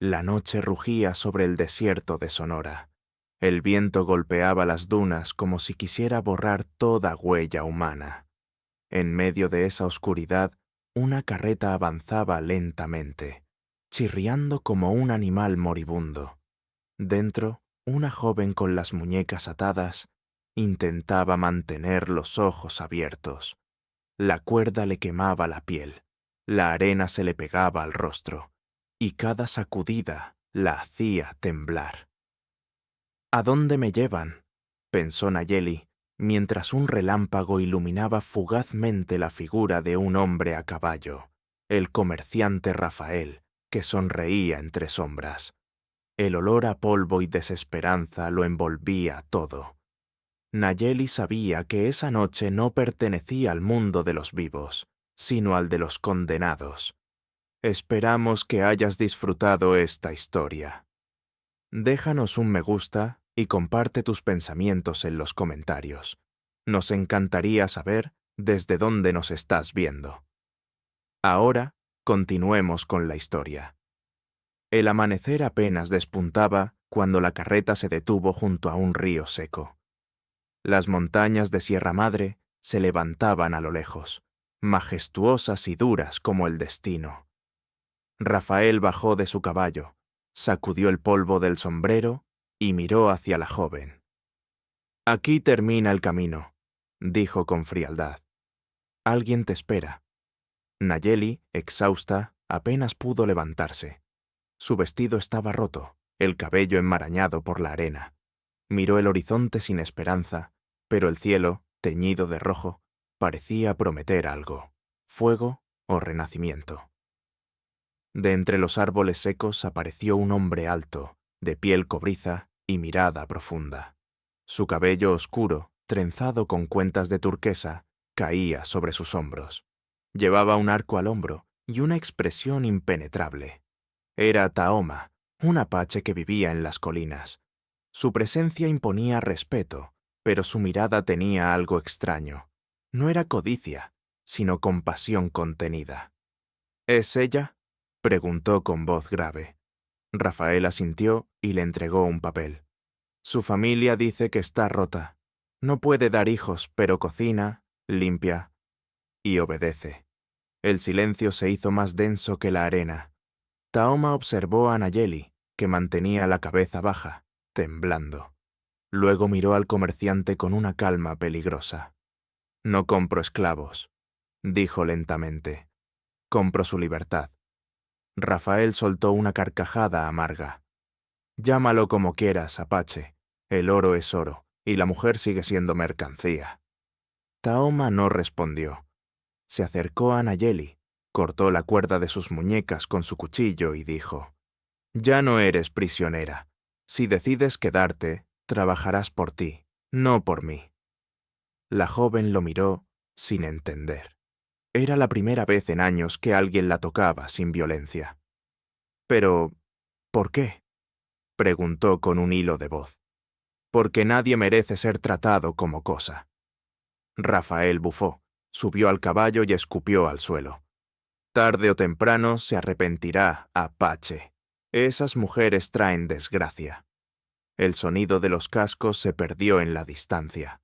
La noche rugía sobre el desierto de Sonora. El viento golpeaba las dunas como si quisiera borrar toda huella humana. En medio de esa oscuridad, una carreta avanzaba lentamente, chirriando como un animal moribundo. Dentro, una joven con las muñecas atadas intentaba mantener los ojos abiertos. La cuerda le quemaba la piel, la arena se le pegaba al rostro, y cada sacudida la hacía temblar. ¿A dónde me llevan?, pensó Nayeli, mientras un relámpago iluminaba fugazmente la figura de un hombre a caballo, el comerciante Rafael, que sonreía entre sombras. El olor a polvo y desesperanza lo envolvía todo. Nayeli sabía que esa noche no pertenecía al mundo de los vivos, sino al de los condenados. Esperamos que hayas disfrutado esta historia. Déjanos un me gusta y comparte tus pensamientos en los comentarios. Nos encantaría saber desde dónde nos estás viendo. Ahora, continuemos con la historia. El amanecer apenas despuntaba cuando la carreta se detuvo junto a un río seco. Las montañas de Sierra Madre se levantaban a lo lejos, majestuosas y duras como el destino. Rafael bajó de su caballo, sacudió el polvo del sombrero y miró hacia la joven. «Aquí termina el camino», dijo con frialdad. «Alguien te espera». Nayeli, exhausta, apenas pudo levantarse. Su vestido estaba roto, el cabello enmarañado por la arena. Miró el horizonte sin esperanza, pero el cielo, teñido de rojo, parecía prometer algo: fuego o renacimiento. De entre los árboles secos apareció un hombre alto, de piel cobriza y mirada profunda. Su cabello oscuro, trenzado con cuentas de turquesa, caía sobre sus hombros. Llevaba un arco al hombro y una expresión impenetrable. Era Tahoma, un apache que vivía en las colinas. Su presencia imponía respeto, pero su mirada tenía algo extraño. No era codicia, sino compasión contenida. «¿Es ella?», preguntó con voz grave. Rafael asintió y le entregó un papel. «Su familia dice que está rota. No puede dar hijos, pero cocina, limpia y obedece». El silencio se hizo más denso que la arena. Tahoma observó a Nayeli, que mantenía la cabeza baja, temblando. Luego miró al comerciante con una calma peligrosa. «No compro esclavos», dijo lentamente. «Compro su libertad». Rafael soltó una carcajada amarga. «Llámalo como quieras, Apache. El oro es oro, y la mujer sigue siendo mercancía». Tahoma no respondió. Se acercó a Nayeli, cortó la cuerda de sus muñecas con su cuchillo y dijo: «Ya no eres prisionera. Si decides quedarte, trabajarás por ti, no por mí». La joven lo miró sin entender. Era la primera vez en años que alguien la tocaba sin violencia. «Pero, ¿por qué?», preguntó con un hilo de voz. «Porque nadie merece ser tratado como cosa». Rafael bufó, subió al caballo y escupió al suelo. «Tarde o temprano se arrepentirá, Apache. Esas mujeres traen desgracia». El sonido de los cascos se perdió en la distancia.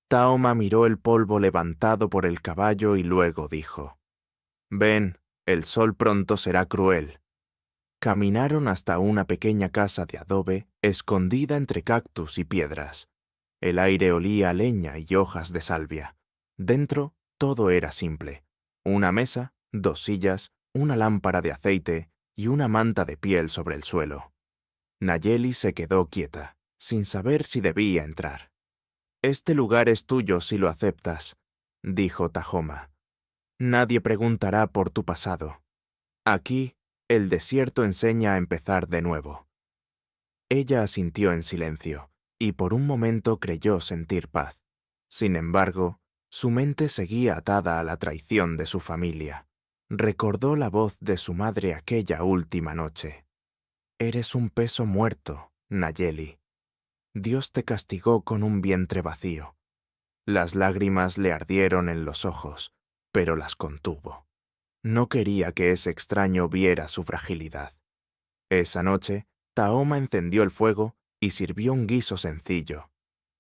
Tahoma miró el polvo levantado por el caballo y luego dijo: «Ven, el sol pronto será cruel». Caminaron hasta una pequeña casa de adobe escondida entre cactus y piedras. El aire olía a leña y hojas de salvia. Dentro todo era simple: una mesa, 2 sillas, una lámpara de aceite y una manta de piel sobre el suelo. Nayeli se quedó quieta, sin saber si debía entrar. «Este lugar es tuyo si lo aceptas», dijo Tahoma. «Nadie preguntará por tu pasado. Aquí, el desierto enseña a empezar de nuevo». Ella asintió en silencio, y por un momento creyó sentir paz. Sin embargo, su mente seguía atada a la traición de su familia. Recordó la voz de su madre aquella última noche. «Eres un peso muerto, Nayeli. Dios te castigó con un vientre vacío». Las lágrimas le ardieron en los ojos, pero las contuvo. No quería que ese extraño viera su fragilidad. Esa noche, Tahoma encendió el fuego y sirvió un guiso sencillo.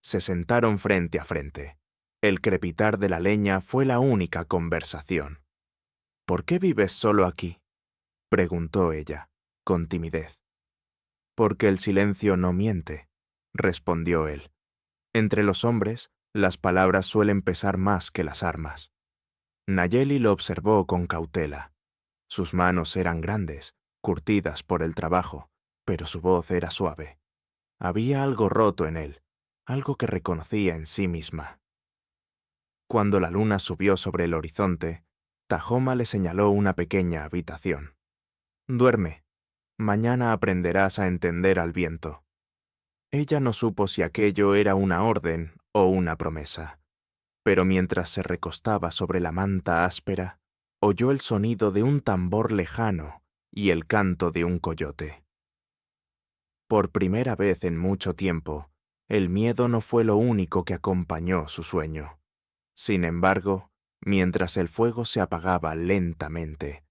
Se sentaron frente a frente. El crepitar de la leña fue la única conversación. «¿Por qué vives solo aquí?», preguntó ella, con timidez. «Porque el silencio no miente», respondió él. «Entre los hombres, las palabras suelen pesar más que las armas». Nayeli lo observó con cautela. Sus manos eran grandes, curtidas por el trabajo, pero su voz era suave. Había algo roto en él, algo que reconocía en sí misma. Cuando la luna subió sobre el horizonte, Tahoma le señaló una pequeña habitación. «Duerme. Mañana aprenderás a entender al viento». Ella no supo si aquello era una orden o una promesa, pero mientras se recostaba sobre la manta áspera, oyó el sonido de un tambor lejano y el canto de un coyote. Por primera vez en mucho tiempo, el miedo no fue lo único que acompañó su sueño. Sin embargo, mientras el fuego se apagaba lentamente,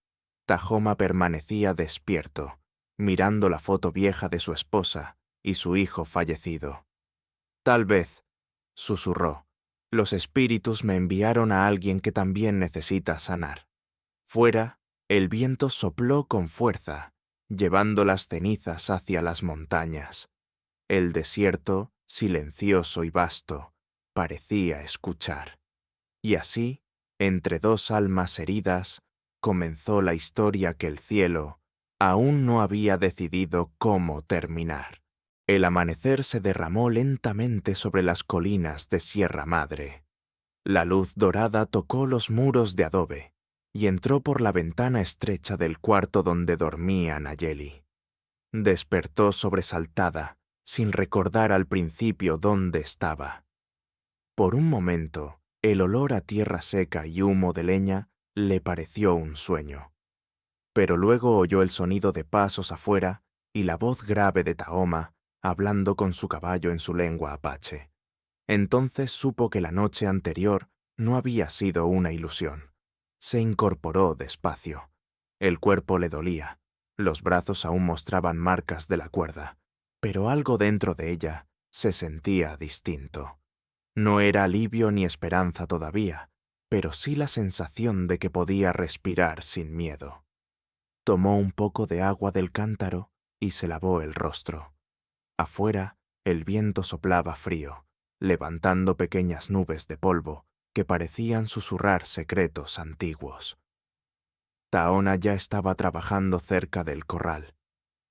Tahoma permanecía despierto, mirando la foto vieja de su esposa y su hijo fallecido. «Tal vez», susurró, «los espíritus me enviaron a alguien que también necesita sanar». Fuera, el viento sopló con fuerza, llevando las cenizas hacia las montañas. El desierto, silencioso y vasto, parecía escuchar. Y así, entre dos almas heridas, comenzó la historia que el cielo aún no había decidido cómo terminar. El amanecer se derramó lentamente sobre las colinas de Sierra Madre. La luz dorada tocó los muros de adobe y entró por la ventana estrecha del cuarto donde dormía Nayeli. Despertó sobresaltada, sin recordar al principio dónde estaba. Por un momento, el olor a tierra seca y humo de leña le pareció un sueño. Pero luego oyó el sonido de pasos afuera y la voz grave de Tahoma hablando con su caballo en su lengua apache. Entonces supo que la noche anterior no había sido una ilusión. Se incorporó despacio. El cuerpo le dolía, los brazos aún mostraban marcas de la cuerda, pero algo dentro de ella se sentía distinto. No era alivio ni esperanza todavía, pero sí la sensación de que podía respirar sin miedo. Tomó un poco de agua del cántaro y se lavó el rostro. Afuera, el viento soplaba frío, levantando pequeñas nubes de polvo que parecían susurrar secretos antiguos. Taona ya estaba trabajando cerca del corral.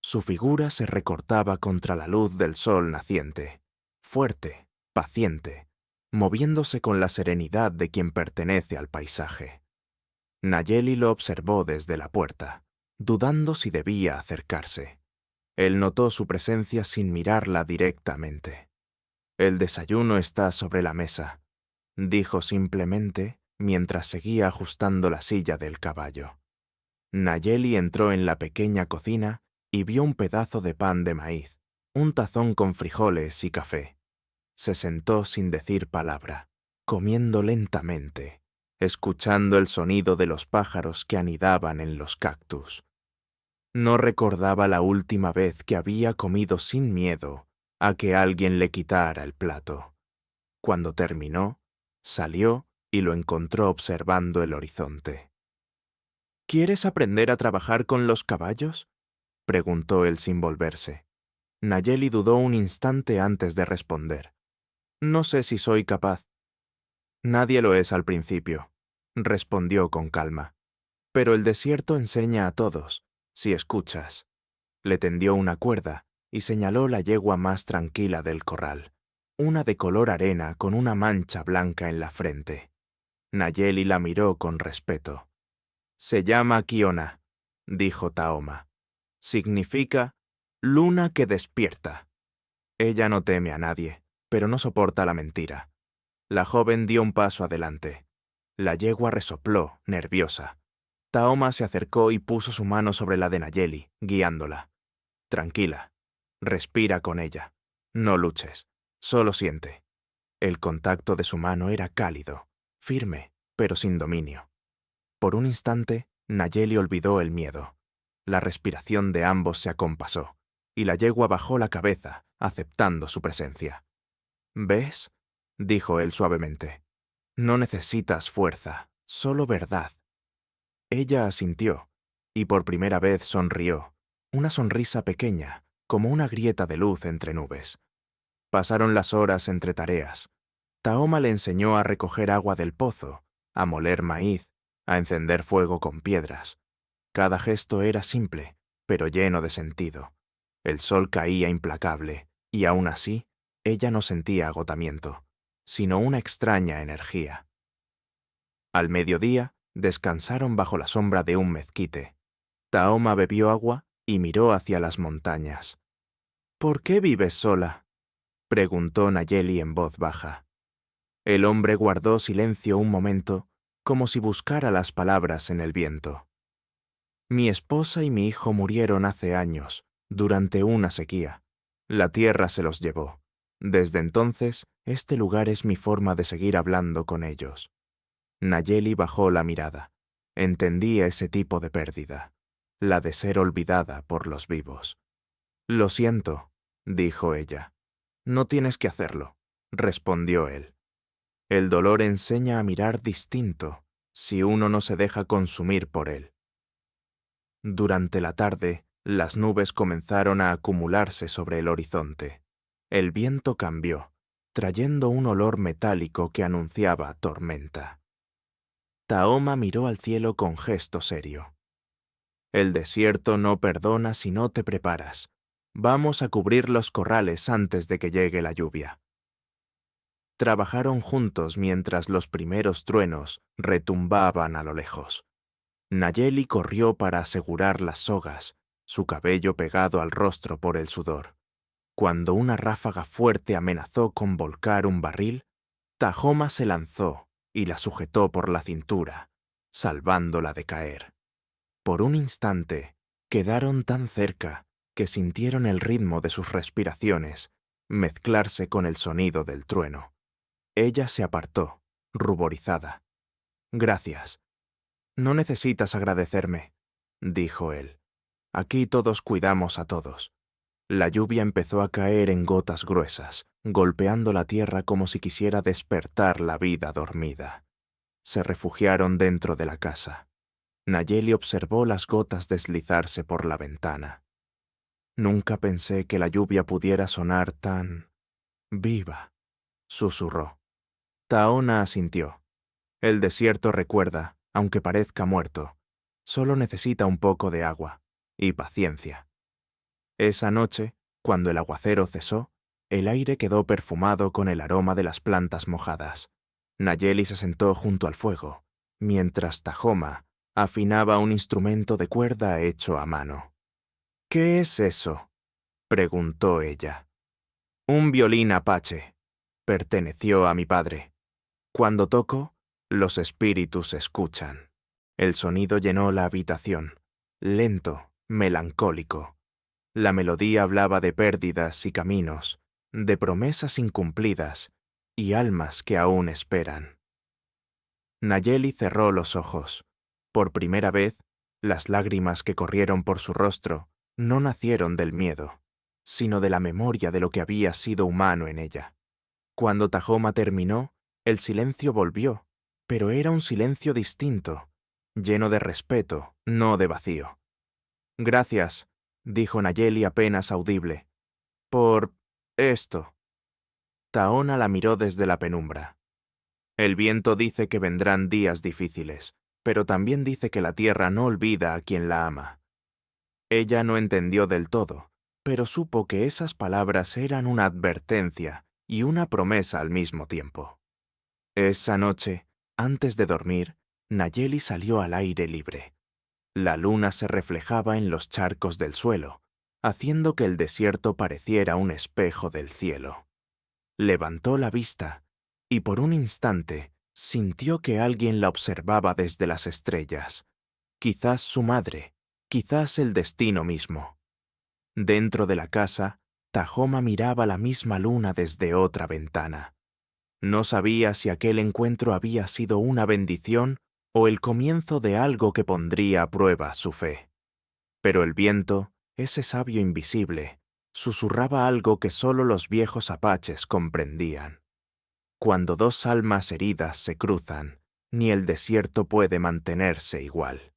Su figura se recortaba contra la luz del sol naciente, fuerte, paciente, moviéndose con la serenidad de quien pertenece al paisaje. Nayeli lo observó desde la puerta, dudando si debía acercarse. Él notó su presencia sin mirarla directamente. «El desayuno está sobre la mesa», dijo simplemente mientras seguía ajustando la silla del caballo. Nayeli entró en la pequeña cocina y vio un pedazo de pan de maíz, un tazón con frijoles y café. Se sentó sin decir palabra, comiendo lentamente, escuchando el sonido de los pájaros que anidaban en los cactus. No recordaba la última vez que había comido sin miedo a que alguien le quitara el plato. Cuando terminó, salió y lo encontró observando el horizonte. «¿Quieres aprender a trabajar con los caballos?», preguntó él sin volverse. Nayeli dudó un instante antes de responder. «No sé si soy capaz». «Nadie lo es al principio», respondió con calma. «Pero el desierto enseña a todos, si escuchas». Le tendió una cuerda y señaló la yegua más tranquila del corral, una de color arena con una mancha blanca en la frente. Nayeli la miró con respeto. «Se llama Kiona», dijo Tahoma. «Significa luna que despierta». Ella no teme a nadie, pero no soporta la mentira. La joven dio un paso adelante. La yegua resopló, nerviosa. Tahoma se acercó y puso su mano sobre la de Nayeli, guiándola. «Tranquila. Respira con ella. No luches. Solo siente». El contacto de su mano era cálido, firme, pero sin dominio. Por un instante, Nayeli olvidó el miedo. La respiración de ambos se acompasó, y la yegua bajó la cabeza, aceptando su presencia. «¿Ves?», dijo él suavemente. «No necesitas fuerza, solo verdad». Ella asintió, y por primera vez sonrió, una sonrisa pequeña, como una grieta de luz entre nubes. Pasaron las horas entre tareas. Tahoma le enseñó a recoger agua del pozo, a moler maíz, a encender fuego con piedras. Cada gesto era simple, pero lleno de sentido. El sol caía implacable, y aún así, ella no sentía agotamiento, sino una extraña energía. Al mediodía, descansaron bajo la sombra de un mezquite. Tahoma bebió agua y miró hacia las montañas. «¿Por qué vives sola?», preguntó Nayeli en voz baja. El hombre guardó silencio un momento, como si buscara las palabras en el viento. «Mi esposa y mi hijo murieron hace años, durante una sequía. La tierra se los llevó. Desde entonces, este lugar es mi forma de seguir hablando con ellos». Nayeli bajó la mirada. Entendía ese tipo de pérdida, la de ser olvidada por los vivos. «Lo siento», dijo ella. «No tienes que hacerlo», respondió él. El dolor enseña a mirar distinto si uno no se deja consumir por él. Durante la tarde, las nubes comenzaron a acumularse sobre el horizonte. El viento cambió, trayendo un olor metálico que anunciaba tormenta. Tahoma miró al cielo con gesto serio. «El desierto no perdona si no te preparas. Vamos a cubrir los corrales antes de que llegue la lluvia». Trabajaron juntos mientras los primeros truenos retumbaban a lo lejos. Nayeli corrió para asegurar las sogas, su cabello pegado al rostro por el sudor. Cuando una ráfaga fuerte amenazó con volcar un barril, Tahoma se lanzó y la sujetó por la cintura, salvándola de caer. Por un instante, quedaron tan cerca que sintieron el ritmo de sus respiraciones mezclarse con el sonido del trueno. Ella se apartó, ruborizada. «Gracias». «No necesitas agradecerme», dijo él. «Aquí todos cuidamos a todos». La lluvia empezó a caer en gotas gruesas, golpeando la tierra como si quisiera despertar la vida dormida. Se refugiaron dentro de la casa. Nayeli observó las gotas deslizarse por la ventana. «Nunca pensé que la lluvia pudiera sonar tan viva», susurró. Tahoma asintió. «El desierto recuerda, aunque parezca muerto. Solo necesita un poco de agua y paciencia». Esa noche, cuando el aguacero cesó, el aire quedó perfumado con el aroma de las plantas mojadas. Nayeli se sentó junto al fuego, mientras Tahoma afinaba un instrumento de cuerda hecho a mano. «¿Qué es eso?», preguntó ella. «Un violín apache. Perteneció a mi padre. Cuando toco, los espíritus escuchan». El sonido llenó la habitación, lento, melancólico. La melodía hablaba de pérdidas y caminos, de promesas incumplidas y almas que aún esperan. Nayeli cerró los ojos. Por primera vez, las lágrimas que corrieron por su rostro no nacieron del miedo, sino de la memoria de lo que había sido humano en ella. Cuando Tahoma terminó, el silencio volvió, pero era un silencio distinto, lleno de respeto, no de vacío. «Gracias», dijo Nayeli apenas audible, «por esto». Tahoma la miró desde la penumbra. «El viento dice que vendrán días difíciles, pero también dice que la tierra no olvida a quien la ama». Ella no entendió del todo, pero supo que esas palabras eran una advertencia y una promesa al mismo tiempo. Esa noche, antes de dormir, Nayeli salió al aire libre. La luna se reflejaba en los charcos del suelo, haciendo que el desierto pareciera un espejo del cielo. Levantó la vista y por un instante sintió que alguien la observaba desde las estrellas. Quizás su madre, quizás el destino mismo. Dentro de la casa, Tahoma miraba la misma luna desde otra ventana. No sabía si aquel encuentro había sido una bendición o el comienzo de algo que pondría a prueba su fe. Pero el viento, ese sabio invisible, susurraba algo que solo los viejos apaches comprendían. Cuando dos almas heridas se cruzan, ni el desierto puede mantenerse igual.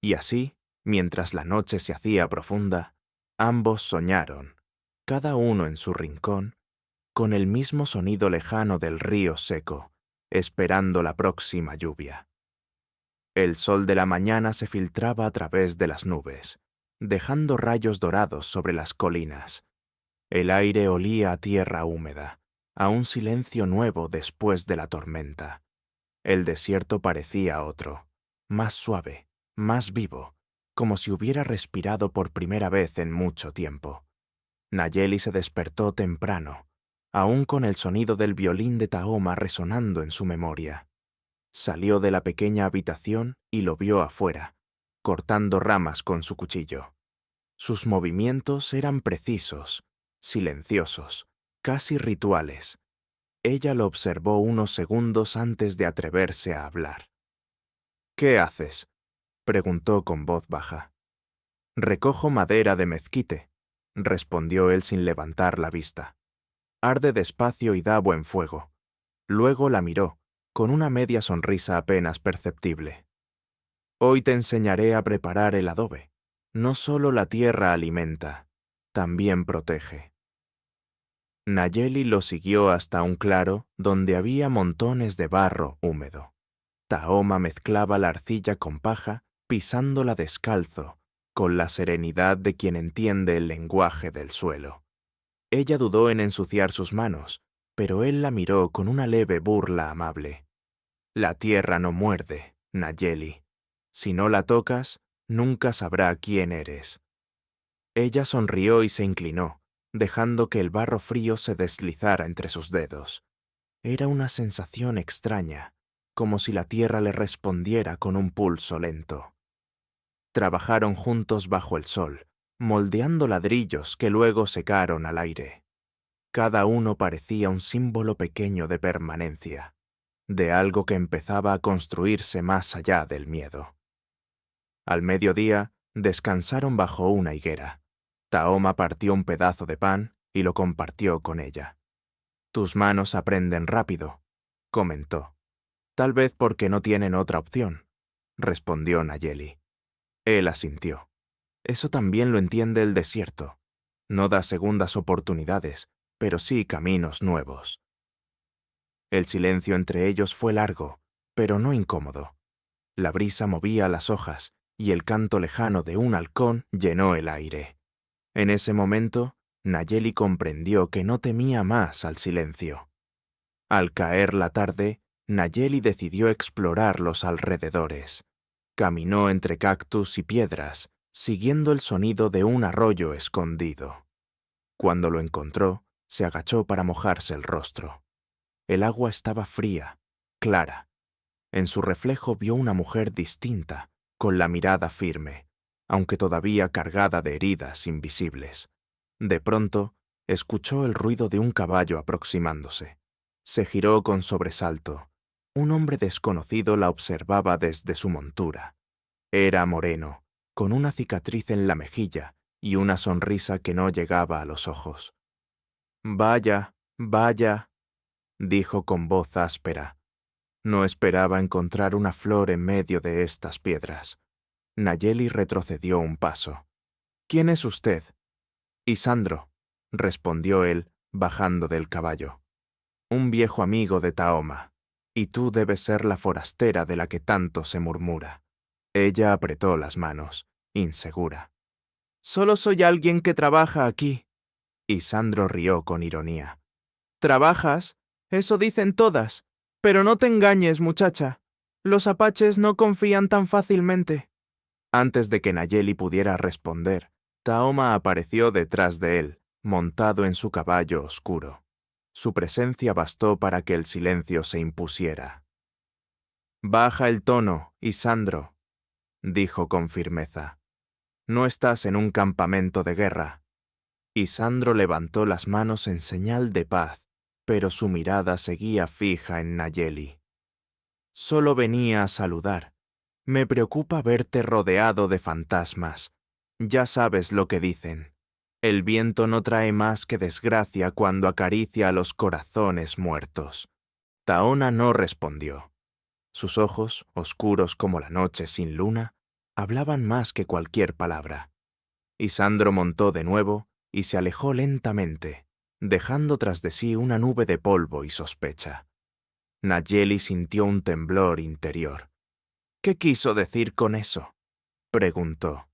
Y así, mientras la noche se hacía profunda, ambos soñaron, cada uno en su rincón, con el mismo sonido lejano del río seco, esperando la próxima lluvia. El sol de la mañana se filtraba a través de las nubes, dejando rayos dorados sobre las colinas. El aire olía a tierra húmeda, a un silencio nuevo después de la tormenta. El desierto parecía otro, más suave, más vivo, como si hubiera respirado por primera vez en mucho tiempo. Nayeli se despertó temprano, aún con el sonido del violín de Tahoma resonando en su memoria. Salió de la pequeña habitación y lo vio afuera, cortando ramas con su cuchillo. Sus movimientos eran precisos, silenciosos, casi rituales. Ella lo observó unos segundos antes de atreverse a hablar. «¿Qué haces?», preguntó con voz baja. «Recojo madera de mezquite», respondió él sin levantar la vista. «Arde despacio y da buen fuego». Luego la miró, con una media sonrisa apenas perceptible. «Hoy te enseñaré a preparar el adobe. No solo la tierra alimenta, también protege». Nayeli lo siguió hasta un claro donde había montones de barro húmedo. Tahoma mezclaba la arcilla con paja, pisándola descalzo, con la serenidad de quien entiende el lenguaje del suelo. Ella dudó en ensuciar sus manos, pero él la miró con una leve burla amable. «La tierra no muerde, Nayeli. Si no la tocas, nunca sabrá quién eres». Ella sonrió y se inclinó, dejando que el barro frío se deslizara entre sus dedos. Era una sensación extraña, como si la tierra le respondiera con un pulso lento. Trabajaron juntos bajo el sol, moldeando ladrillos que luego secaron al aire. Cada uno parecía un símbolo pequeño de permanencia, de algo que empezaba a construirse más allá del miedo. Al mediodía, descansaron bajo una higuera. Tahoma partió un pedazo de pan y lo compartió con ella. «Tus manos aprenden rápido», comentó. «Tal vez porque no tienen otra opción», respondió Nayeli. Él asintió. Eso también lo entiende el desierto. No da segundas oportunidades, pero sí caminos nuevos. El silencio entre ellos fue largo, pero no incómodo. La brisa movía las hojas y el canto lejano de un halcón llenó el aire. En ese momento, Nayeli comprendió que no temía más al silencio. Al caer la tarde, Nayeli decidió explorar los alrededores. Caminó entre cactus y piedras, siguiendo el sonido de un arroyo escondido. Cuando lo encontró, se agachó para mojarse el rostro. El agua estaba fría, clara. En su reflejo vio una mujer distinta, con la mirada firme, aunque todavía cargada de heridas invisibles. De pronto, escuchó el ruido de un caballo aproximándose. Se giró con sobresalto. Un hombre desconocido la observaba desde su montura. Era moreno, con una cicatriz en la mejilla y una sonrisa que no llegaba a los ojos. «Vaya, vaya», dijo con voz áspera. No esperaba encontrar una flor en medio de estas piedras. Nayeli retrocedió un paso. «¿Quién es usted?» «Isandro», respondió él, bajando del caballo. «Un viejo amigo de Tahoma, y tú debes ser la forastera de la que tanto se murmura». Ella apretó las manos, insegura. «Solo soy alguien que trabaja aquí». Isandro rió con ironía. «¿Trabajas? Eso dicen todas. Pero no te engañes, muchacha. Los apaches no confían tan fácilmente». Antes de que Nayeli pudiera responder, Tahoma apareció detrás de él, montado en su caballo oscuro. Su presencia bastó para que el silencio se impusiera. «Baja el tono, Isandro», dijo con firmeza. «No estás en un campamento de guerra». Isandro levantó las manos en señal de paz, pero su mirada seguía fija en Nayeli. «Solo venía a saludar. Me preocupa verte rodeado de fantasmas. Ya sabes lo que dicen. El viento no trae más que desgracia cuando acaricia a los corazones muertos. Taona no respondió. Sus ojos, oscuros como la noche sin luna, hablaban más que cualquier palabra. Isandro montó de nuevo y se alejó lentamente, dejando tras de sí una nube de polvo y sospecha. Nayeli sintió un temblor interior. ¿Qué quiso decir con eso?, preguntó.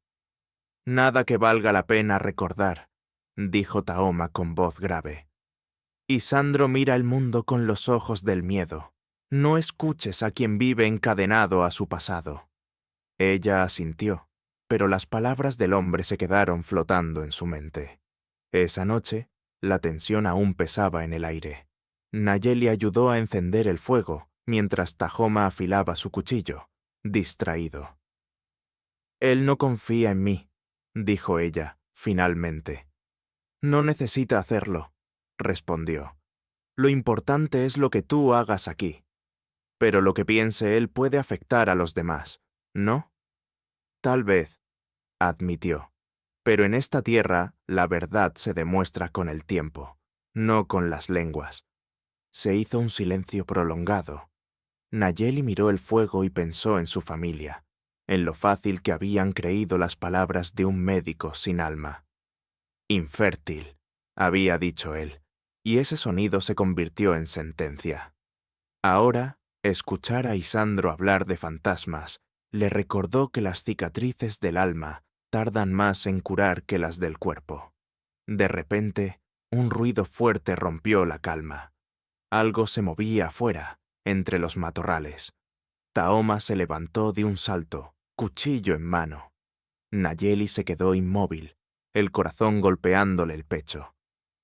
Nada que valga la pena recordar, dijo Taoma con voz grave. Isandro mira el mundo con los ojos del miedo. No escuches a quien vive encadenado a su pasado. Ella asintió, pero las palabras del hombre se quedaron flotando en su mente. Esa noche, la tensión aún pesaba en el aire. Nayeli ayudó a encender el fuego, mientras Tahoma afilaba su cuchillo, distraído. Él no confía en mí, dijo ella, finalmente. No necesita hacerlo, respondió. Lo importante es lo que tú hagas aquí. Pero lo que piense él puede afectar a los demás, ¿no? Tal vez, admitió. Pero en esta tierra la verdad se demuestra con el tiempo, no con las lenguas. Se hizo un silencio prolongado. Nayeli miró el fuego y pensó en su familia, en lo fácil que habían creído las palabras de un médico sin alma. Infértil, había dicho él, y ese sonido se convirtió en sentencia. Ahora, escuchar a Isandro hablar de fantasmas le recordó que las cicatrices del alma tardan más en curar que las del cuerpo. De repente, un ruido fuerte rompió la calma. Algo se movía afuera, entre los matorrales. Taoma se levantó de un salto, cuchillo en mano. Nayeli se quedó inmóvil, el corazón golpeándole el pecho.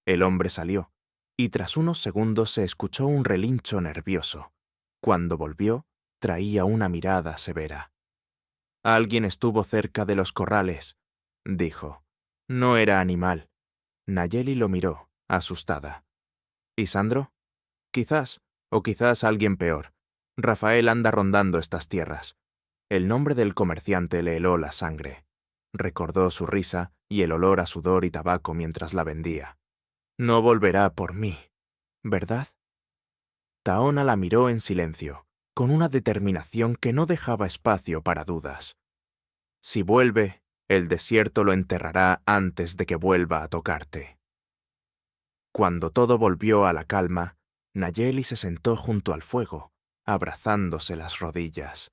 El hombre salió, y tras unos segundos se escuchó un relincho nervioso. Cuando volvió, traía una mirada severa. Alguien estuvo cerca de los corrales, dijo. No era animal. Nayeli lo miró, asustada. ¿Isandro? Quizás, o quizás alguien peor. Rafael anda rondando estas tierras. El nombre del comerciante le heló la sangre. Recordó su risa y el olor a sudor y tabaco mientras la vendía. No volverá por mí, ¿verdad? Taona la miró en silencio, con una determinación que no dejaba espacio para dudas. Si vuelve, el desierto lo enterrará antes de que vuelva a tocarte. Cuando todo volvió a la calma, Nayeli se sentó junto al fuego, abrazándose las rodillas.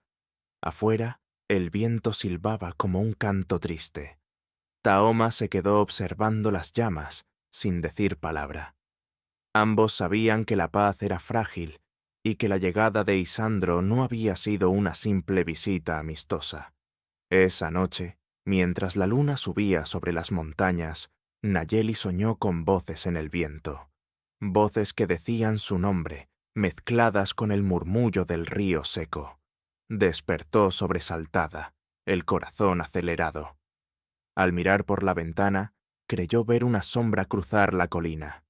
Afuera, el viento silbaba como un canto triste. Taoma se quedó observando las llamas, sin decir palabra. Ambos sabían que la paz era frágil y que la llegada de Isandro no había sido una simple visita amistosa. Esa noche, mientras la luna subía sobre las montañas, Nayeli soñó con voces en el viento. Voces que decían su nombre, mezcladas con el murmullo del río seco. Despertó sobresaltada, el corazón acelerado. Al mirar por la ventana, creyó ver una sombra cruzar la colina.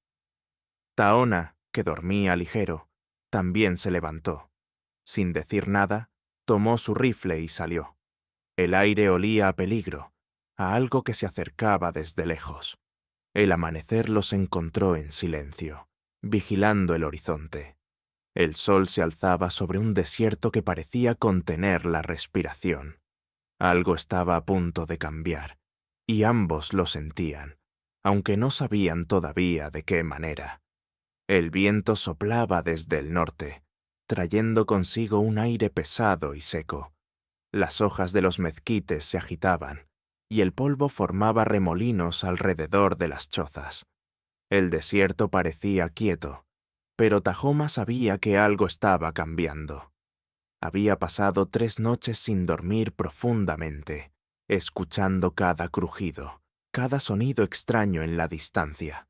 Taona, que dormía ligero, también se levantó. Sin decir nada, tomó su rifle y salió. El aire olía a peligro, a algo que se acercaba desde lejos. El amanecer los encontró en silencio, vigilando el horizonte. El sol se alzaba sobre un desierto que parecía contener la respiración. Algo estaba a punto de cambiar, y ambos lo sentían, aunque no sabían todavía de qué manera. El viento soplaba desde el norte, trayendo consigo un aire pesado y seco. Las hojas de los mezquites se agitaban, y el polvo formaba remolinos alrededor de las chozas. El desierto parecía quieto, pero Tahoma sabía que algo estaba cambiando. Había pasado 3 noches sin dormir profundamente, escuchando cada crujido, cada sonido extraño en la distancia.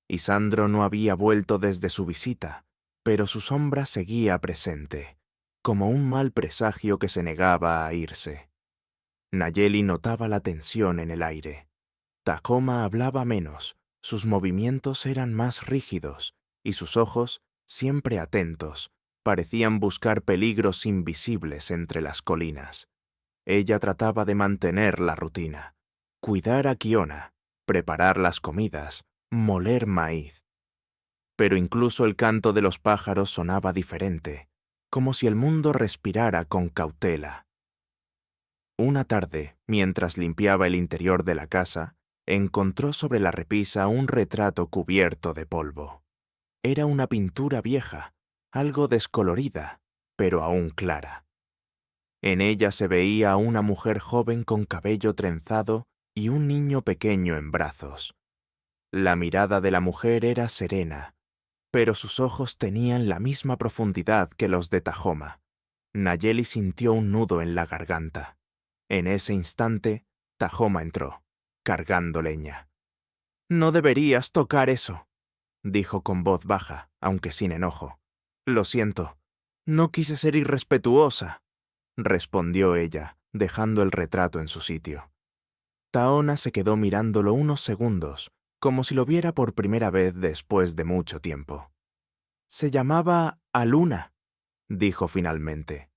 Isandro no había vuelto desde su visita, pero su sombra seguía presente, como un mal presagio que se negaba a irse. Nayeli notaba la tensión en el aire. Tahoma hablaba menos, sus movimientos eran más rígidos, y sus ojos, siempre atentos, parecían buscar peligros invisibles entre las colinas. Ella trataba de mantener la rutina. cuidar a Kiona, preparar las comidas, moler maíz. Pero incluso el canto de los pájaros sonaba diferente, como si el mundo respirara con cautela. Una tarde, mientras limpiaba el interior de la casa, encontró sobre la repisa un retrato cubierto de polvo. Era una pintura vieja, algo descolorida, pero aún clara. En ella se veía a una mujer joven con cabello trenzado y un niño pequeño en brazos. La mirada de la mujer era serena, pero sus ojos tenían la misma profundidad que los de Tahoma. Nayeli sintió un nudo en la garganta. En ese instante, Tahoma entró, cargando leña. «No deberías tocar eso», dijo con voz baja, aunque sin enojo. «Lo siento. No quise ser irrespetuosa», respondió ella, dejando el retrato en su sitio. Taona se quedó mirándolo unos segundos, como si lo viera por primera vez después de mucho tiempo. «Se llamaba Aluna», dijo finalmente.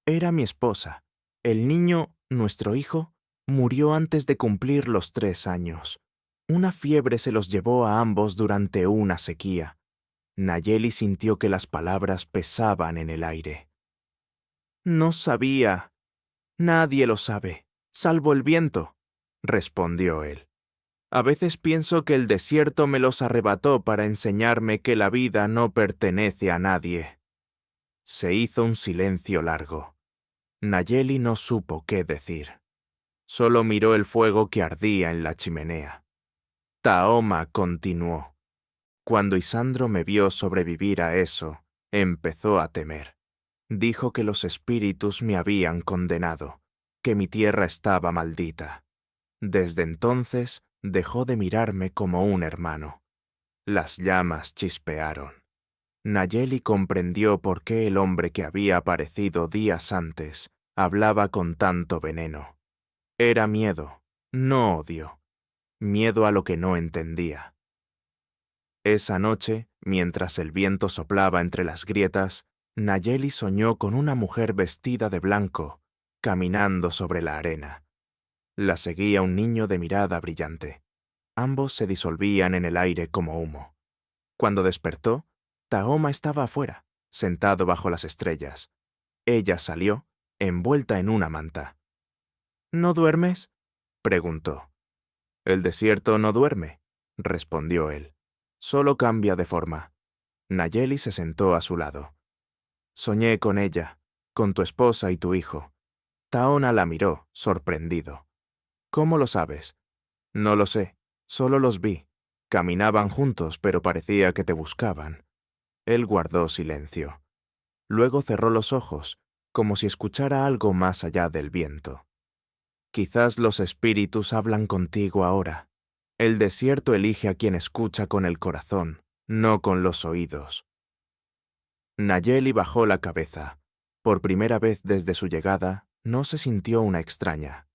«Era mi esposa. El niño, nuestro hijo, murió antes de cumplir los 3 años. Una fiebre se los llevó a ambos durante una sequía». Nayeli sintió que las palabras pesaban en el aire. «No sabía. Nadie lo sabe, salvo el viento», respondió él. «A veces pienso que el desierto me los arrebató para enseñarme que la vida no pertenece a nadie». Se hizo un silencio largo. Nayeli no supo qué decir. Solo miró el fuego que ardía en la chimenea. Tahoma continuó. «Cuando Isandro me vio sobrevivir a eso, empezó a temer. Dijo que los espíritus me habían condenado, que mi tierra estaba maldita. Desde entonces dejó de mirarme como un hermano». Las llamas chispearon. Nayeli comprendió por qué el hombre que había aparecido días antes hablaba con tanto veneno. Era miedo, no odio. Miedo a lo que no entendía. Esa noche, mientras el viento soplaba entre las grietas, Nayeli soñó con una mujer vestida de blanco, caminando sobre la arena. La seguía un niño de mirada brillante. Ambos se disolvían en el aire como humo. Cuando despertó, Tahoma estaba afuera, sentado bajo las estrellas. Ella salió, envuelta en una manta. «¿No duermes?», preguntó. «El desierto no duerme», respondió él. «Solo cambia de forma». Nayeli se sentó a su lado. «Soñé con ella, con tu esposa y tu hijo». Taona la miró, sorprendido. «¿Cómo lo sabes?» «No lo sé, solo los vi. Caminaban juntos, pero parecía que te buscaban». Él guardó silencio. Luego cerró los ojos, como si escuchara algo más allá del viento. «Quizás los espíritus hablan contigo ahora. El desierto elige a quien escucha con el corazón, no con los oídos». Nayeli bajó la cabeza. Por primera vez desde su llegada, no se sintió una extraña.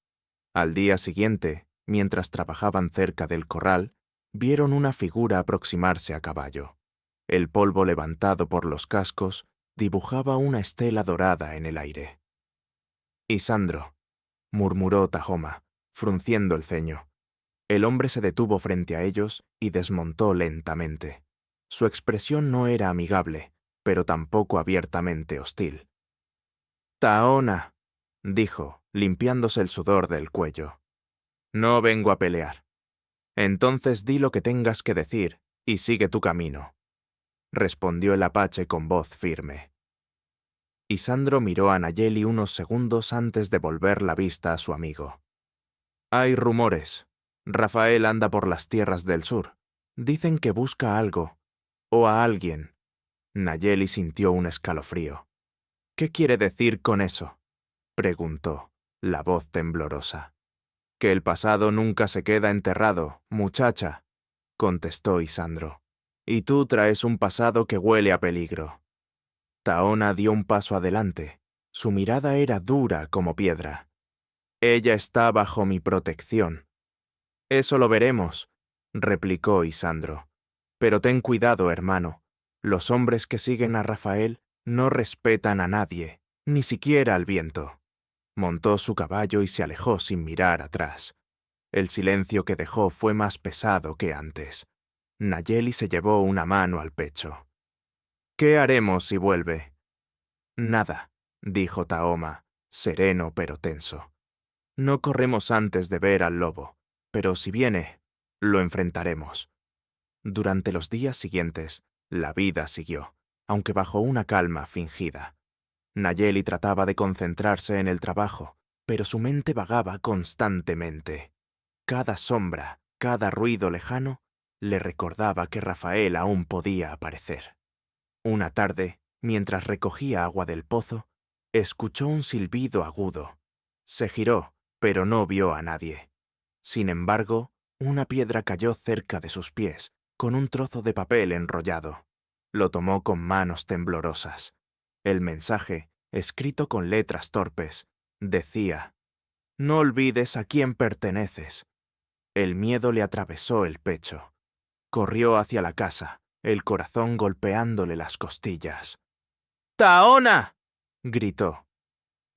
Al día siguiente, mientras trabajaban cerca del corral, vieron una figura aproximarse a caballo. El polvo levantado por los cascos dibujaba una estela dorada en el aire. «Isandro», murmuró Tahoma, frunciendo el ceño. El hombre se detuvo frente a ellos y desmontó lentamente. Su expresión no era amigable, pero tampoco abiertamente hostil. «Taona», dijo, limpiándose el sudor del cuello. «No vengo a pelear». «Entonces di lo que tengas que decir y sigue tu camino», respondió el apache con voz firme. Isandro miró a Nayeli unos segundos antes de volver la vista a su amigo. «Hay rumores. Rafael anda por las tierras del sur. Dicen que busca algo, o a alguien». Nayeli sintió un escalofrío. «¿Qué quiere decir con eso?», preguntó, la voz temblorosa. «Que el pasado nunca se queda enterrado, muchacha», contestó Isandro. «Y tú traes un pasado que huele a peligro». Taona dio un paso adelante. Su mirada era dura como piedra. «Ella está bajo mi protección». «Eso lo veremos», replicó Isandro. «Pero ten cuidado, hermano. Los hombres que siguen a Rafael no respetan a nadie, ni siquiera al viento». Montó su caballo y se alejó sin mirar atrás. El silencio que dejó fue más pesado que antes. Nayeli se llevó una mano al pecho. «¿Qué haremos si vuelve?» «Nada», dijo Tahoma, sereno pero tenso. «No corremos antes de ver al lobo, pero si viene, lo enfrentaremos». Durante los días siguientes, la vida siguió, aunque bajo una calma fingida. Nayeli trataba de concentrarse en el trabajo, pero su mente vagaba constantemente. Cada sombra, cada ruido lejano, le recordaba que Rafael aún podía aparecer. Una tarde, mientras recogía agua del pozo, escuchó un silbido agudo. Se giró, pero no vio a nadie. Sin embargo, una piedra cayó cerca de sus pies, con un trozo de papel enrollado. Lo tomó con manos temblorosas. El mensaje, escrito con letras torpes, decía: «No olvides a quién perteneces». El miedo le atravesó el pecho. Corrió hacia la casa, el corazón golpeándole las costillas. «¡Tahona!», gritó.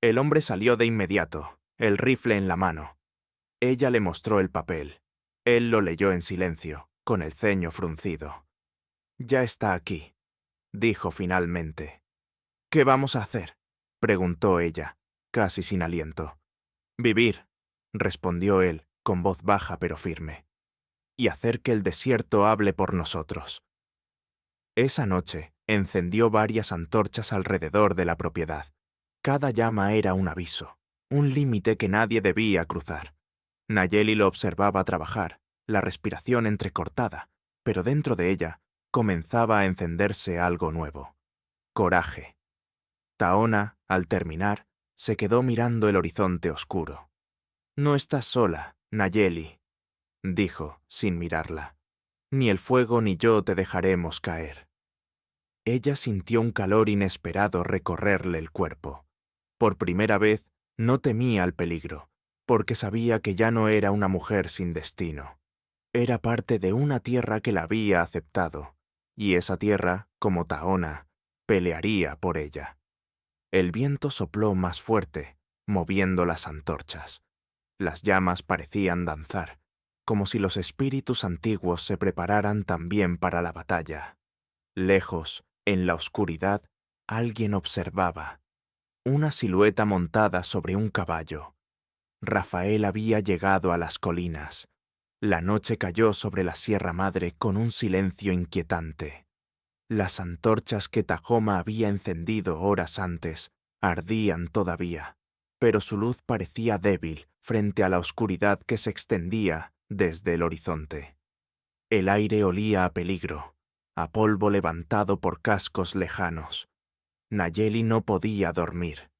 El hombre salió de inmediato, el rifle en la mano. Ella le mostró el papel. Él lo leyó en silencio, con el ceño fruncido. «Ya está aquí», dijo finalmente. «¿Qué vamos a hacer?», preguntó ella, casi sin aliento. «Vivir», respondió él, con voz baja pero firme. «Y hacer que el desierto hable por nosotros». Esa noche encendió varias antorchas alrededor de la propiedad. Cada llama era un aviso, un límite que nadie debía cruzar. Nayeli lo observaba trabajar, la respiración entrecortada, pero dentro de ella comenzaba a encenderse algo nuevo. Coraje. Tahona, al terminar, se quedó mirando el horizonte oscuro. «No estás sola, Nayeli», dijo, sin mirarla. «Ni el fuego ni yo te dejaremos caer». Ella sintió un calor inesperado recorrerle el cuerpo. Por primera vez, no temía el peligro, porque sabía que ya no era una mujer sin destino. Era parte de una tierra que la había aceptado, y esa tierra, como Tahona, pelearía por ella. El viento sopló más fuerte, moviendo las antorchas. Las llamas parecían danzar, como si los espíritus antiguos se prepararan también para la batalla. Lejos, en la oscuridad, alguien observaba. Una silueta montada sobre un caballo. Rafael había llegado a las colinas. La noche cayó sobre la Sierra Madre con un silencio inquietante. Las antorchas que Tahoma había encendido horas antes ardían todavía, pero su luz parecía débil frente a la oscuridad que se extendía desde el horizonte. El aire olía a peligro, a polvo levantado por cascos lejanos. Nayeli no podía dormir.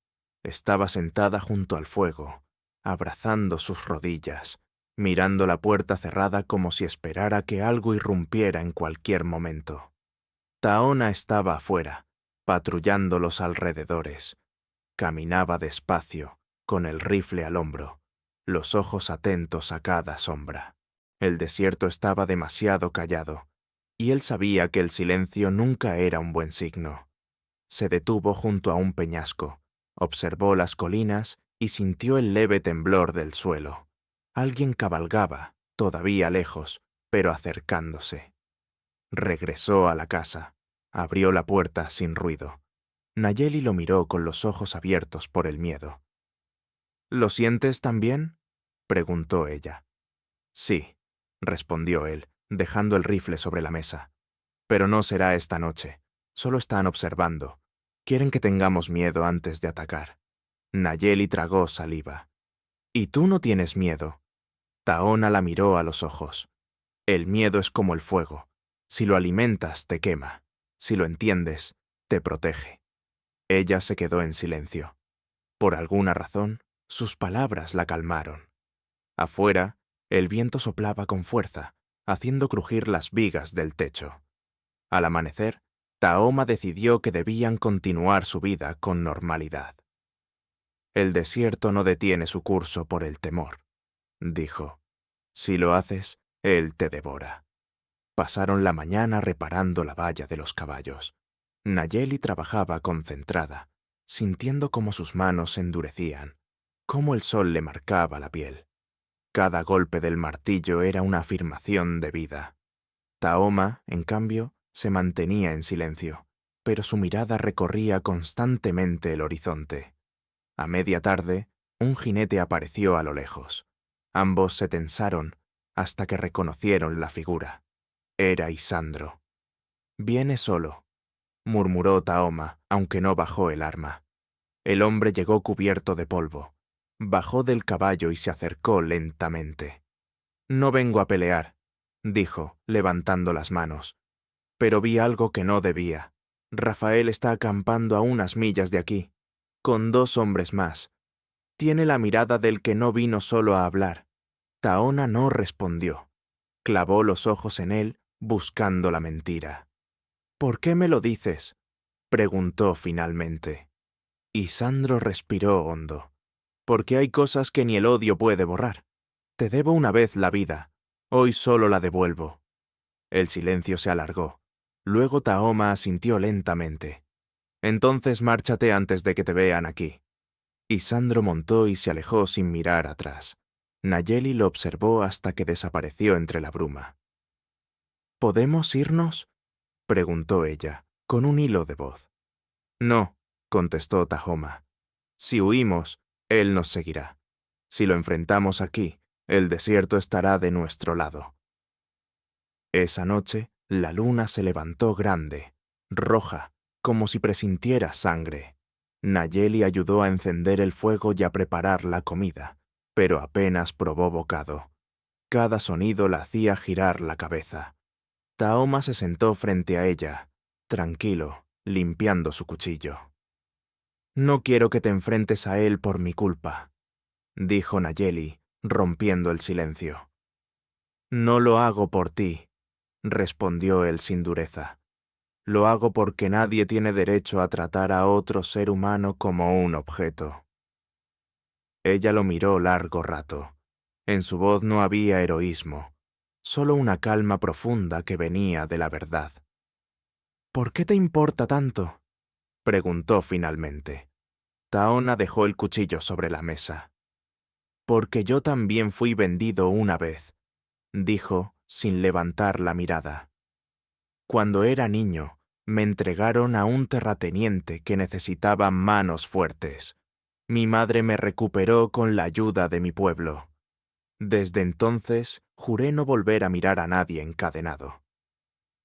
Estaba sentada junto al fuego, abrazando sus rodillas, mirando la puerta cerrada como si esperara que algo irrumpiera en cualquier momento. Tahona estaba afuera, patrullando los alrededores. Caminaba despacio, con el rifle al hombro, los ojos atentos a cada sombra. El desierto estaba demasiado callado, y él sabía que el silencio nunca era un buen signo. Se detuvo junto a un peñasco, observó las colinas y sintió el leve temblor del suelo. Alguien cabalgaba, todavía lejos, pero acercándose. Regresó a la casa. Abrió la puerta sin ruido. Nayeli lo miró con los ojos abiertos por el miedo. «¿Lo sientes también?», preguntó ella. «Sí», respondió él, dejando el rifle sobre la mesa. «Pero no será esta noche. Solo están observando. Quieren que tengamos miedo antes de atacar». Nayeli tragó saliva. «¿Y tú no tienes miedo?». Tahona la miró a los ojos. «El miedo es como el fuego. Si lo alimentas, te quema. Si lo entiendes, te protege». Ella se quedó en silencio. Por alguna razón, sus palabras la calmaron. Afuera, el viento soplaba con fuerza, haciendo crujir las vigas del techo. Al amanecer, Tahoma decidió que debían continuar su vida con normalidad. «El desierto no detiene su curso por el temor», dijo. «Si lo haces, él te devora». Pasaron la mañana reparando la valla de los caballos. Nayeli trabajaba concentrada, sintiendo cómo sus manos se endurecían, cómo el sol le marcaba la piel. Cada golpe del martillo era una afirmación de vida. Tahoma, en cambio, se mantenía en silencio, pero su mirada recorría constantemente el horizonte. A media tarde, un jinete apareció a lo lejos. Ambos se tensaron hasta que reconocieron la figura. Era Isandro. «Viene solo», murmuró Tahoma, aunque no bajó el arma. El hombre llegó cubierto de polvo. Bajó del caballo y se acercó lentamente. «No vengo a pelear», dijo, levantando las manos. «Pero vi algo que no debía. Rafael está acampando a unas millas de aquí, con 2 hombres más. Tiene la mirada del que no vino solo a hablar». Taona no respondió. Clavó los ojos en él, buscando la mentira. «¿Por qué me lo dices?», preguntó finalmente. Isandro respiró hondo. «Porque hay cosas que ni el odio puede borrar. Te debo una vez la vida. Hoy solo la devuelvo». El silencio se alargó. Luego Tahoma asintió lentamente. «Entonces márchate antes de que te vean aquí». Isandro montó y se alejó sin mirar atrás. Nayeli lo observó hasta que desapareció entre la bruma. «¿Podemos irnos?», preguntó ella, con un hilo de voz. «No», contestó Tahoma. «Si huimos, él nos seguirá. Si lo enfrentamos aquí, el desierto estará de nuestro lado». Esa noche, la luna se levantó grande, roja, como si presintiera sangre. Nayeli ayudó a encender el fuego y a preparar la comida, pero apenas probó bocado. Cada sonido la hacía girar la cabeza. Tahoma se sentó frente a ella, tranquilo, limpiando su cuchillo. «No quiero que te enfrentes a él por mi culpa», dijo Nayeli, rompiendo el silencio. «No lo hago por ti», respondió él sin dureza. «Lo hago porque nadie tiene derecho a tratar a otro ser humano como un objeto». Ella lo miró largo rato. En su voz no había heroísmo, solo una calma profunda que venía de la verdad. «¿Por qué te importa tanto?», preguntó finalmente. Taona dejó el cuchillo sobre la mesa. «Porque yo también fui vendido una vez», dijo, sin levantar la mirada. «Cuando era niño, me entregaron a un terrateniente que necesitaba manos fuertes. Mi madre me recuperó con la ayuda de mi pueblo. Desde entonces, juré no volver a mirar a nadie encadenado».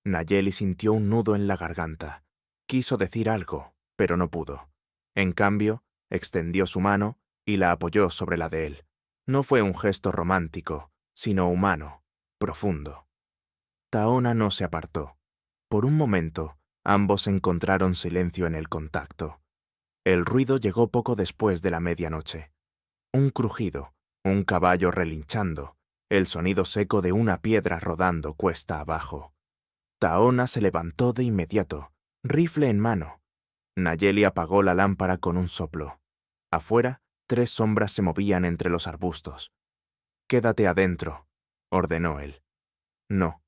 Nayeli sintió un nudo en la garganta. Quiso decir algo, pero no pudo. En cambio, extendió su mano y la apoyó sobre la de él. No fue un gesto romántico, sino humano, profundo. Taona no se apartó. Por un momento, ambos encontraron silencio en el contacto. El ruido llegó poco después de la medianoche. Un crujido, un caballo relinchando, el sonido seco de una piedra rodando cuesta abajo. Taona se levantó de inmediato, rifle en mano. Nayeli apagó la lámpara con un soplo. Afuera, 3 sombras se movían entre los arbustos. «Quédate adentro», ordenó él. «No»,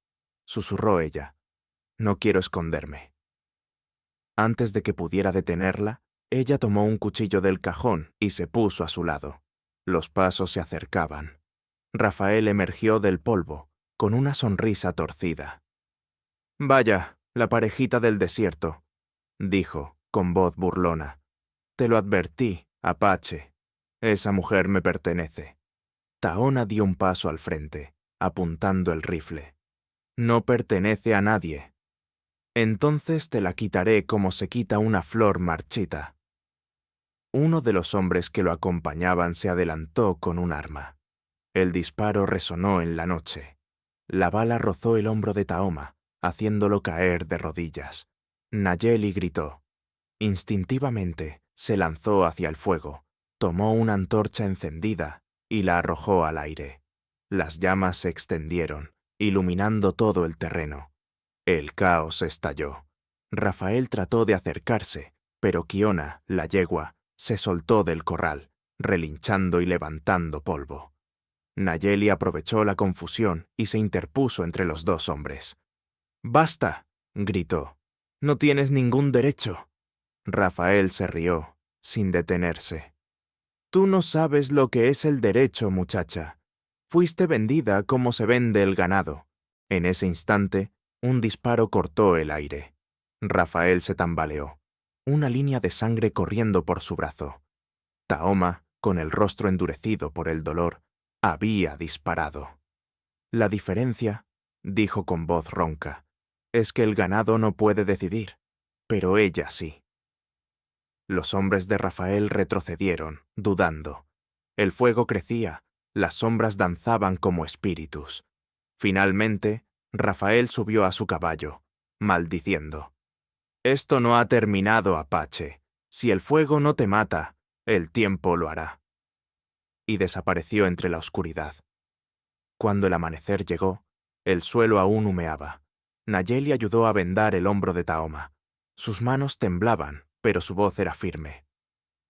susurró ella. «No quiero esconderme». Antes de que pudiera detenerla, ella tomó un cuchillo del cajón y se puso a su lado. Los pasos se acercaban. Rafael emergió del polvo, con una sonrisa torcida. «Vaya, la parejita del desierto», dijo, con voz burlona. «Te lo advertí, Apache. Esa mujer me pertenece». Taona dio un paso al frente, apuntando el rifle. «No pertenece a nadie. Entonces te la quitaré como se quita una flor marchita». Uno de los hombres que lo acompañaban se adelantó con un arma. El disparo resonó en la noche. La bala rozó el hombro de Tahoma, haciéndolo caer de rodillas. Nayeli gritó. Instintivamente se lanzó hacia el fuego, tomó una antorcha encendida y la arrojó al aire. Las llamas se extendieron, iluminando todo el terreno. El caos estalló. Rafael trató de acercarse, pero Kiona, la yegua, se soltó del corral, relinchando y levantando polvo. Nayeli aprovechó la confusión y se interpuso entre los 2 hombres. «¡Basta!», gritó. «No tienes ningún derecho». Rafael se rió, sin detenerse. «Tú no sabes lo que es el derecho, muchacha. Fuiste vendida como se vende el ganado. En ese instante, un disparo cortó el aire. Rafael se tambaleó, una línea de sangre corriendo por su brazo. Tahoma, con el rostro endurecido por el dolor, había disparado. La diferencia, dijo con voz ronca, es que el ganado no puede decidir, pero ella sí. Los hombres de Rafael retrocedieron, dudando. El fuego crecía, las sombras danzaban como espíritus. Finalmente, Rafael subió a su caballo, maldiciendo. «Esto no ha terminado, Apache. Si el fuego no te mata, el tiempo lo hará». Y desapareció entre la oscuridad. Cuando el amanecer llegó, el suelo aún humeaba. Nayeli ayudó a vendar el hombro de Tahoma. Sus manos temblaban, pero su voz era firme.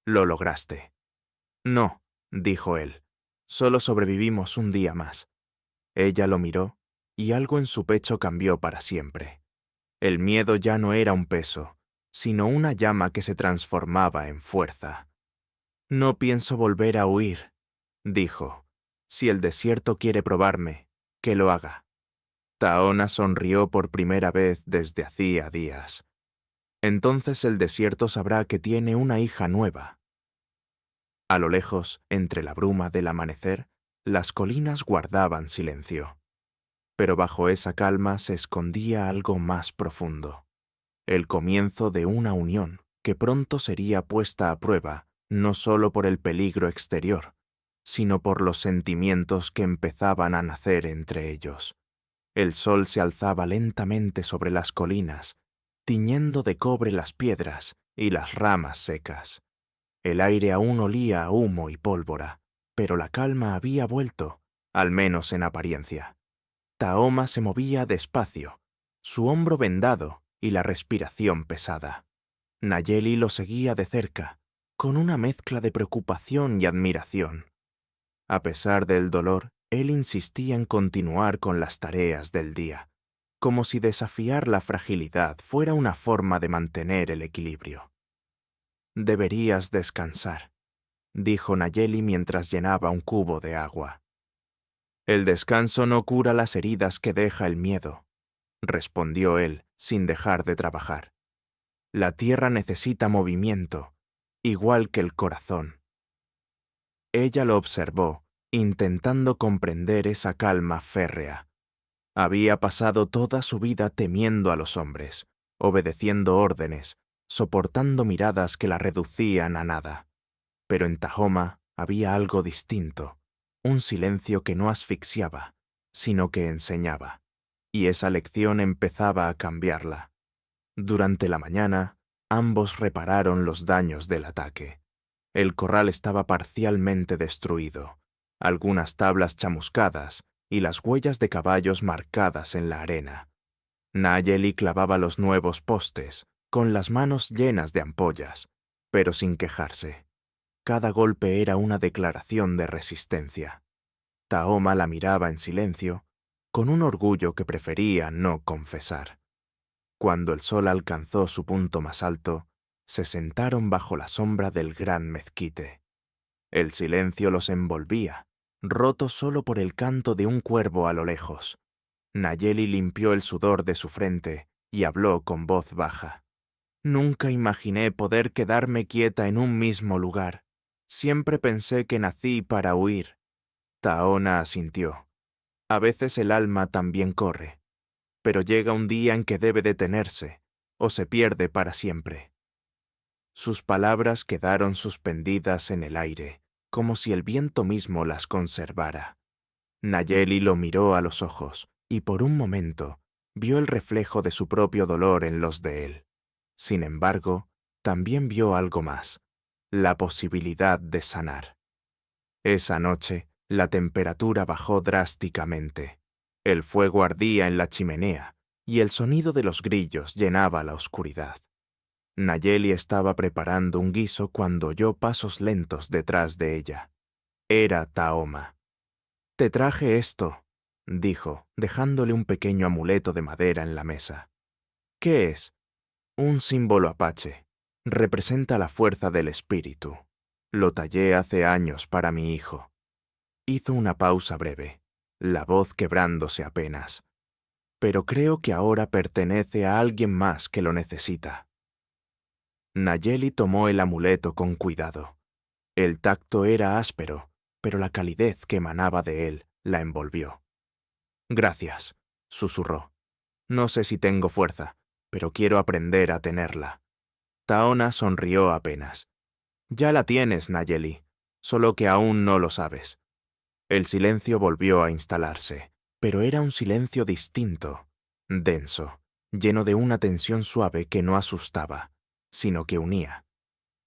«Lo lograste». «No», dijo él, «solo sobrevivimos un día más». Ella lo miró, y algo en su pecho cambió para siempre. El miedo ya no era un peso, sino una llama que se transformaba en fuerza. «No pienso volver a huir», dijo. «Si el desierto quiere probarme, que lo haga». Taona sonrió por primera vez desde hacía días. Entonces el desierto sabrá que tiene una hija nueva. A lo lejos, entre la bruma del amanecer, las colinas guardaban silencio. Pero bajo esa calma se escondía algo más profundo. El comienzo de una unión que pronto sería puesta a prueba no solo por el peligro exterior, sino por los sentimientos que empezaban a nacer entre ellos. El sol se alzaba lentamente sobre las colinas, tiñendo de cobre las piedras y las ramas secas. El aire aún olía a humo y pólvora, pero la calma había vuelto, al menos en apariencia. Tahoma se movía despacio, su hombro vendado y la respiración pesada. Nayeli lo seguía de cerca, con una mezcla de preocupación y admiración. A pesar del dolor, él insistía en continuar con las tareas del día, como si desafiar la fragilidad fuera una forma de mantener el equilibrio. «Deberías descansar», dijo Nayeli mientras llenaba un cubo de agua. «El descanso no cura las heridas que deja el miedo», respondió él, sin dejar de trabajar. «La tierra necesita movimiento, igual que el corazón». Ella lo observó, intentando comprender esa calma férrea. Había pasado toda su vida temiendo a los hombres, obedeciendo órdenes, soportando miradas que la reducían a nada. Pero en Tahoma había algo distinto, un silencio que no asfixiaba, sino que enseñaba, y esa lección empezaba a cambiarla. Durante la mañana, ambos repararon los daños del ataque. El corral estaba parcialmente destruido, algunas tablas chamuscadas y las huellas de caballos marcadas en la arena. Nayeli clavaba los nuevos postes, con las manos llenas de ampollas, pero sin quejarse. Cada golpe era una declaración de resistencia. Tahoma la miraba en silencio, con un orgullo que prefería no confesar. Cuando el sol alcanzó su punto más alto, se sentaron bajo la sombra del gran mezquite. El silencio los envolvía, roto solo por el canto de un cuervo a lo lejos. Nayeli limpió el sudor de su frente y habló con voz baja. «Nunca imaginé poder quedarme quieta en un mismo lugar. Siempre pensé que nací para huir». Taona asintió. «A veces el alma también corre, pero llega un día en que debe detenerse, o se pierde para siempre». Sus palabras quedaron suspendidas en el aire, como si el viento mismo las conservara. Nayeli lo miró a los ojos, y por un momento vio el reflejo de su propio dolor en los de él. Sin embargo, también vio algo más, la posibilidad de sanar. Esa noche, la temperatura bajó drásticamente. El fuego ardía en la chimenea, y el sonido de los grillos llenaba la oscuridad. Nayeli estaba preparando un guiso cuando oyó pasos lentos detrás de ella. Era Tahoma. «Te traje esto», dijo, dejándole un pequeño amuleto de madera en la mesa. «¿Qué es?» «Un símbolo apache. Representa la fuerza del espíritu. Lo tallé hace años para mi hijo». Hizo una pausa breve, la voz quebrándose apenas. Pero creo que ahora pertenece a alguien más que lo necesita. Nayeli tomó el amuleto con cuidado. El tacto era áspero, pero la calidez que emanaba de él la envolvió. «Gracias», susurró. «No sé si tengo fuerza, pero quiero aprender a tenerla». Taona sonrió apenas. «Ya la tienes, Nayeli, solo que aún no lo sabes». El silencio volvió a instalarse, pero era un silencio distinto, denso, lleno de una tensión suave que no asustaba, sino que unía.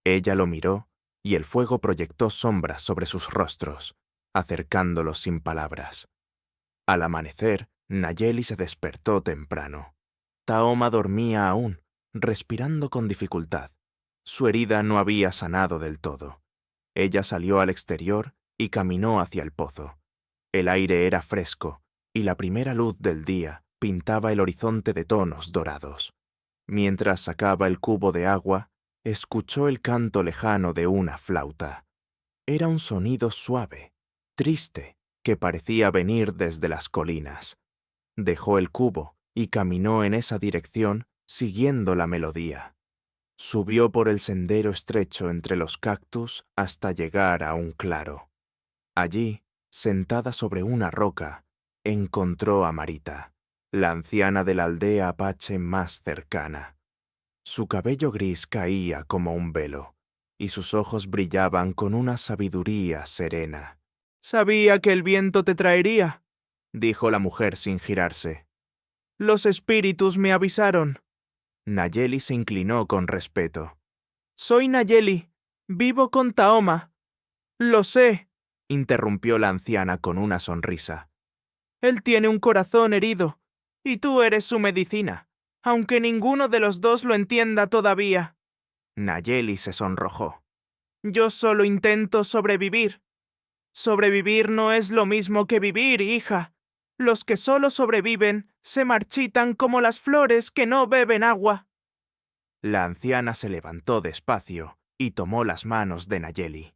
Ella lo miró, y el fuego proyectó sombras sobre sus rostros, acercándolos sin palabras. Al amanecer, Nayeli se despertó temprano. Taoma dormía aún, respirando con dificultad. Su herida no había sanado del todo. Ella salió al exterior y caminó hacia el pozo. El aire era fresco, y la primera luz del día pintaba el horizonte de tonos dorados. Mientras sacaba el cubo de agua, escuchó el canto lejano de una flauta. Era un sonido suave, triste, que parecía venir desde las colinas. Dejó el cubo y caminó en esa dirección siguiendo la melodía. Subió por el sendero estrecho entre los cactus hasta llegar a un claro. Allí, sentada sobre una roca, encontró a Marita, la anciana de la aldea apache más cercana. Su cabello gris caía como un velo, y sus ojos brillaban con una sabiduría serena. «Sabía que el viento te traería», dijo la mujer sin girarse. «Los espíritus me avisaron». Nayeli se inclinó con respeto. «Soy Nayeli. Vivo con Taoma». «Lo sé», interrumpió la anciana con una sonrisa. «Él tiene un corazón herido, y tú eres su medicina, aunque ninguno de los dos lo entienda todavía». Nayeli se sonrojó. «Yo solo intento sobrevivir». «Sobrevivir no es lo mismo que vivir, hija. Los que solo sobreviven se marchitan como las flores que no beben agua». La anciana se levantó despacio y tomó las manos de Nayeli.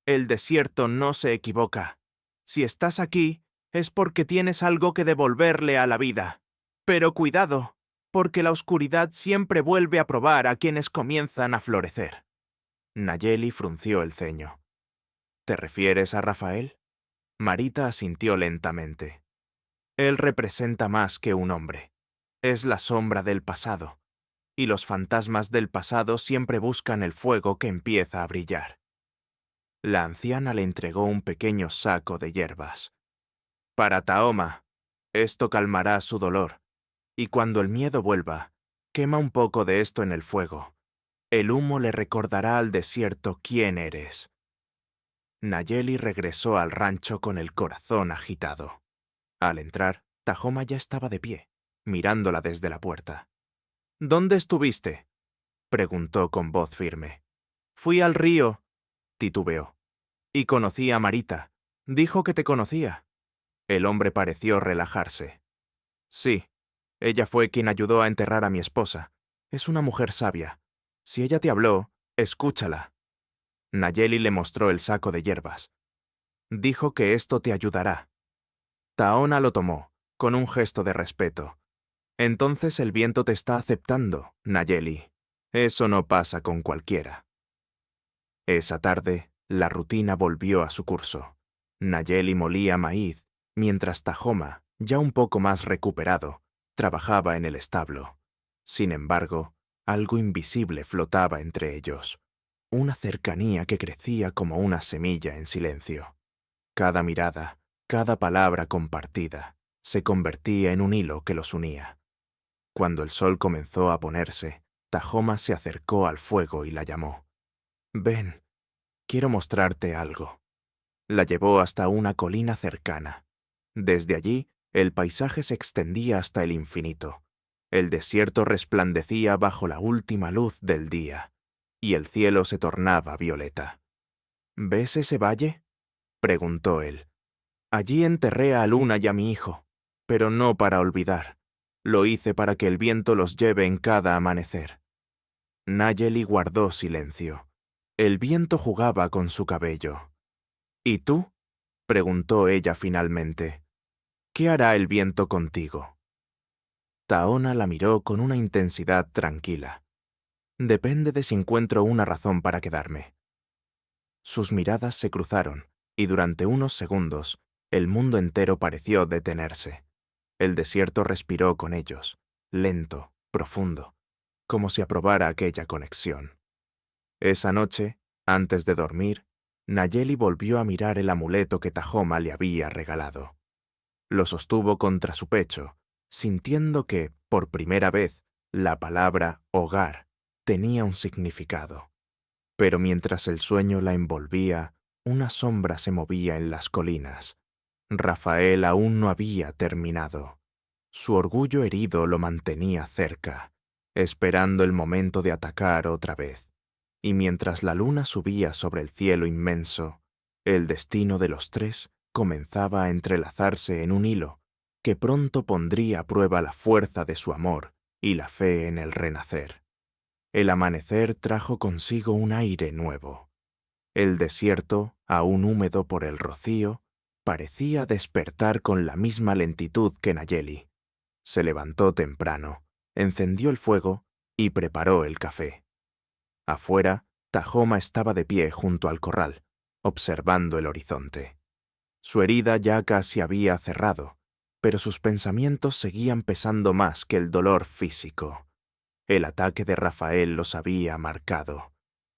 «El desierto no se equivoca. Si estás aquí, es porque tienes algo que devolverle a la vida. Pero cuidado, porque la oscuridad siempre vuelve a probar a quienes comienzan a florecer». Nayeli frunció el ceño. «¿Te refieres a Rafael?» Marita asintió lentamente. «Él representa más que un hombre. Es la sombra del pasado, y los fantasmas del pasado siempre buscan el fuego que empieza a brillar». La anciana le entregó un pequeño saco de hierbas. «Para Taoma, esto calmará su dolor, y cuando el miedo vuelva, quema un poco de esto en el fuego. El humo le recordará al desierto quién eres». Nayeli regresó al rancho con el corazón agitado. Al entrar, Tajoma ya estaba de pie, mirándola desde la puerta. «¿Dónde estuviste?», preguntó con voz firme. «Fui al río», titubeó. «Y conocí a Marita. Dijo que te conocía». El hombre pareció relajarse. «Sí, ella fue quien ayudó a enterrar a mi esposa. Es una mujer sabia. Si ella te habló, escúchala». Nayeli le mostró el saco de hierbas. «Dijo que esto te ayudará». Taona lo tomó, con un gesto de respeto. «Entonces el viento te está aceptando, Nayeli. Eso no pasa con cualquiera». Esa tarde, la rutina volvió a su curso. Nayeli molía maíz, mientras Tajoma, ya un poco más recuperado, trabajaba en el establo. Sin embargo, algo invisible flotaba entre ellos. Una cercanía que crecía como una semilla en silencio. Cada mirada, cada palabra compartida, se convertía en un hilo que los unía. Cuando el sol comenzó a ponerse, Tajoma se acercó al fuego y la llamó. «Ven, quiero mostrarte algo». La llevó hasta una colina cercana. Desde allí, el paisaje se extendía hasta el infinito. El desierto resplandecía bajo la última luz del día, y el cielo se tornaba violeta. «¿Ves ese valle?», preguntó él. «Allí enterré a Luna y a mi hijo, pero no para olvidar. Lo hice para que el viento los lleve en cada amanecer». Nayeli guardó silencio. El viento jugaba con su cabello. «¿Y tú?», preguntó ella finalmente. ¿Qué hará el viento contigo? Taona la miró con una intensidad tranquila. Depende de si encuentro una razón para quedarme. Sus miradas se cruzaron, y durante unos segundos, el mundo entero pareció detenerse. El desierto respiró con ellos, lento, profundo, como si aprobara aquella conexión. Esa noche, antes de dormir, Nayeli volvió a mirar el amuleto que Tahoma le había regalado. Lo sostuvo contra su pecho, sintiendo que, por primera vez, la palabra hogar tenía un significado. Pero mientras el sueño la envolvía, una sombra se movía en las colinas. Rafael aún no había terminado. Su orgullo herido lo mantenía cerca, esperando el momento de atacar otra vez. Y mientras la luna subía sobre el cielo inmenso, el destino de los tres comenzaba a entrelazarse en un hilo que pronto pondría a prueba la fuerza de su amor y la fe en el renacer. El amanecer trajo consigo un aire nuevo. El desierto, aún húmedo por el rocío, parecía despertar con la misma lentitud que Nayeli. Se levantó temprano, encendió el fuego y preparó el café. Afuera, Tahoma estaba de pie junto al corral, observando el horizonte. Su herida ya casi había cerrado, pero sus pensamientos seguían pesando más que el dolor físico. El ataque de Rafael los había marcado,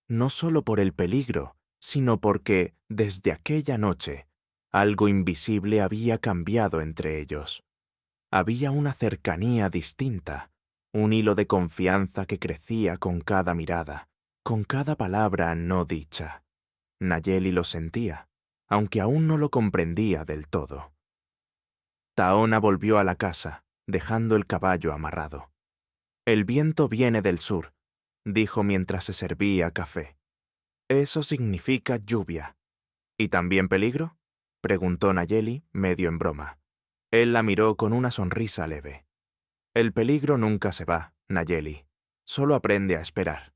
no solo por el peligro, sino porque, desde aquella noche, algo invisible había cambiado entre ellos. Había una cercanía distinta, un hilo de confianza que crecía con cada mirada, con cada palabra no dicha. Nayeli lo sentía, aunque aún no lo comprendía del todo. Taona volvió a la casa, dejando el caballo amarrado. «El viento viene del sur», dijo mientras se servía café. «Eso significa lluvia». «¿Y también peligro?», preguntó Nayeli, medio en broma. Él la miró con una sonrisa leve. «El peligro nunca se va, Nayeli. Solo aprende a esperar».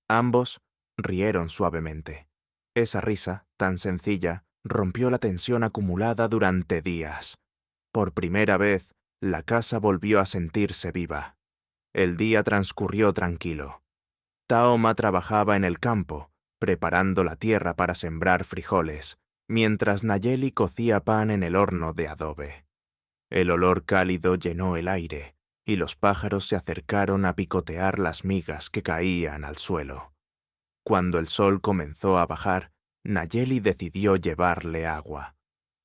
Ambos rieron suavemente. Esa risa, tan sencilla, rompió la tensión acumulada durante días. Por primera vez, la casa volvió a sentirse viva. El día transcurrió tranquilo. Taoma trabajaba en el campo, preparando la tierra para sembrar frijoles, mientras Nayeli cocía pan en el horno de adobe. El olor cálido llenó el aire, y los pájaros se acercaron a picotear las migas que caían al suelo. Cuando el sol comenzó a bajar, Nayeli decidió llevarle agua.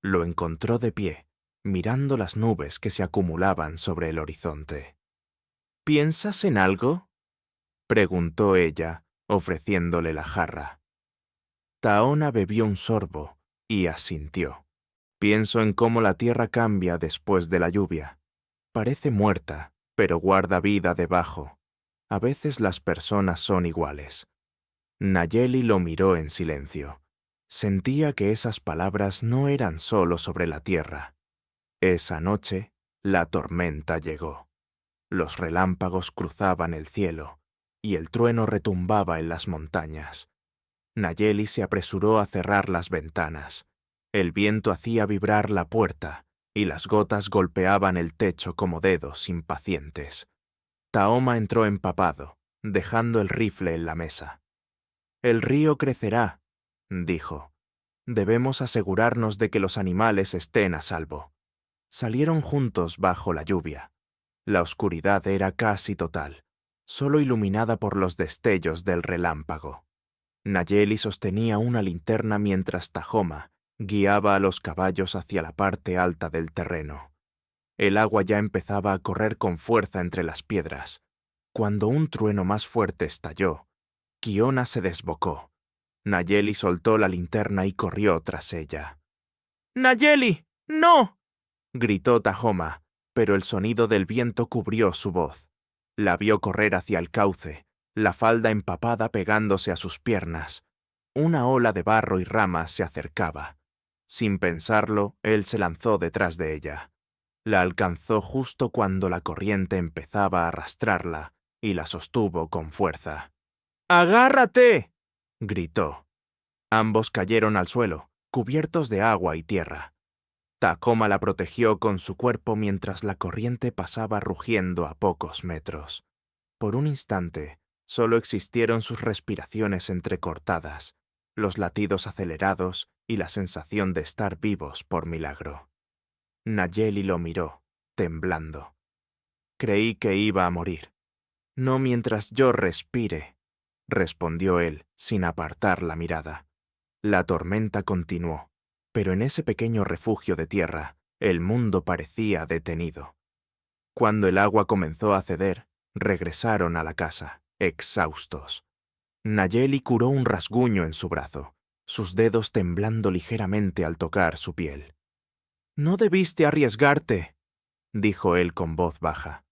Lo encontró de pie, mirando las nubes que se acumulaban sobre el horizonte. «¿Piensas en algo?», preguntó ella, ofreciéndole la jarra. Taona bebió un sorbo y asintió. «Pienso en cómo la tierra cambia después de la lluvia. Parece muerta, pero guarda vida debajo. A veces las personas son iguales». Nayeli lo miró en silencio. Sentía que esas palabras no eran solo sobre la tierra. Esa noche, la tormenta llegó. Los relámpagos cruzaban el cielo, y el trueno retumbaba en las montañas. Nayeli se apresuró a cerrar las ventanas. El viento hacía vibrar la puerta, y las gotas golpeaban el techo como dedos impacientes. Taoma entró empapado, dejando el rifle en la mesa. «El río crecerá», dijo. «Debemos asegurarnos de que los animales estén a salvo». Salieron juntos bajo la lluvia. La oscuridad era casi total, solo iluminada por los destellos del relámpago. Nayeli sostenía una linterna mientras Tahoma guiaba a los caballos hacia la parte alta del terreno. El agua ya empezaba a correr con fuerza entre las piedras. Cuando un trueno más fuerte estalló, Kiona se desbocó. Nayeli soltó la linterna y corrió tras ella. «¡Nayeli, no!», gritó Tahoma, pero el sonido del viento cubrió su voz. La vio correr hacia el cauce, la falda empapada pegándose a sus piernas. Una ola de barro y ramas se acercaba. Sin pensarlo, él se lanzó detrás de ella. La alcanzó justo cuando la corriente empezaba a arrastrarla y la sostuvo con fuerza. «¡Agárrate!», gritó. Ambos cayeron al suelo, cubiertos de agua y tierra. Tacoma la protegió con su cuerpo mientras la corriente pasaba rugiendo a pocos metros. Por un instante, solo existieron sus respiraciones entrecortadas, los latidos acelerados y la sensación de estar vivos por milagro. Nayeli lo miró, temblando. Creí que iba a morir. No mientras yo respire, respondió él, sin apartar la mirada. La tormenta continuó, pero en ese pequeño refugio de tierra, el mundo parecía detenido. Cuando el agua comenzó a ceder, regresaron a la casa, exhaustos. Nayeli curó un rasguño en su brazo, sus dedos temblando ligeramente al tocar su piel. «No debiste arriesgarte», dijo él con voz baja.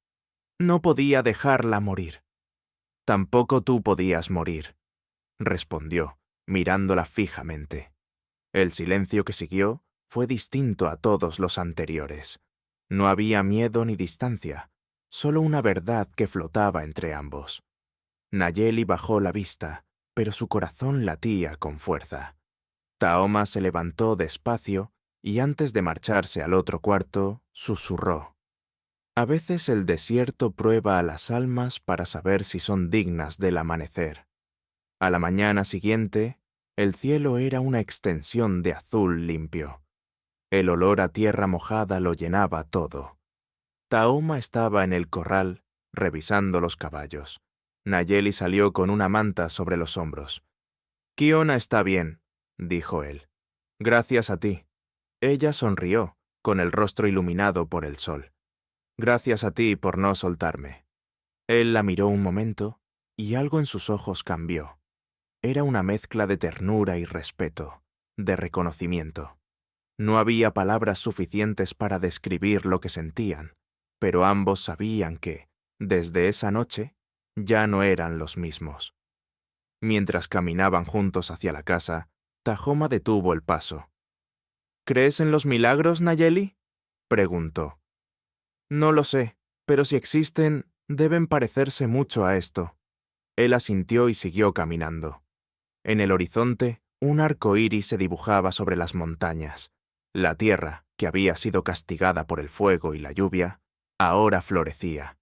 «No podía dejarla morir». «Tampoco tú podías morir», respondió, mirándola fijamente. El silencio que siguió fue distinto a todos los anteriores. No había miedo ni distancia, solo una verdad que flotaba entre ambos. Nayeli bajó la vista, pero su corazón latía con fuerza. Taoma se levantó despacio y antes de marcharse al otro cuarto, susurró. A veces el desierto prueba a las almas para saber si son dignas del amanecer. A la mañana siguiente, el cielo era una extensión de azul limpio. El olor a tierra mojada lo llenaba todo. Taoma estaba en el corral, revisando los caballos. Nayeli salió con una manta sobre los hombros. «Kiona está bien», dijo él. «Gracias a ti». Ella sonrió, con el rostro iluminado por el sol. «Gracias a ti por no soltarme». Él la miró un momento, y algo en sus ojos cambió. Era una mezcla de ternura y respeto, de reconocimiento. No había palabras suficientes para describir lo que sentían, pero ambos sabían que, desde esa noche, ya no eran los mismos. Mientras caminaban juntos hacia la casa, Tajoma detuvo el paso. «¿Crees en los milagros, Nayeli?», preguntó. «No lo sé, pero si existen, deben parecerse mucho a esto». Él asintió y siguió caminando. En el horizonte, un arco iris se dibujaba sobre las montañas. La tierra, que había sido castigada por el fuego y la lluvia, ahora florecía.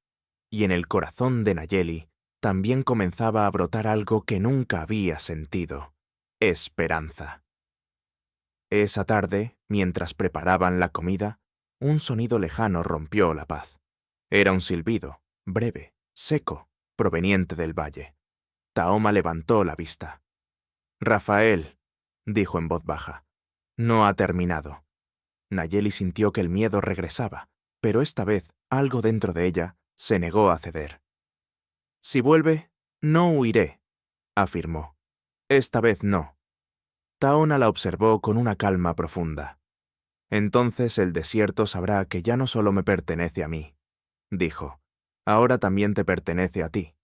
Y en el corazón de Nayeli también comenzaba a brotar algo que nunca había sentido: esperanza. Esa tarde, mientras preparaban la comida, un sonido lejano rompió la paz. Era un silbido, breve, seco, proveniente del valle. Taoma levantó la vista. «Rafael», dijo en voz baja, «no ha terminado». Nayeli sintió que el miedo regresaba, pero esta vez algo dentro de ella se negó a ceder. «Si vuelve, no huiré», afirmó. «Esta vez no». Taona la observó con una calma profunda. «Entonces el desierto sabrá que ya no solo me pertenece a mí», dijo. «Ahora también te pertenece a ti».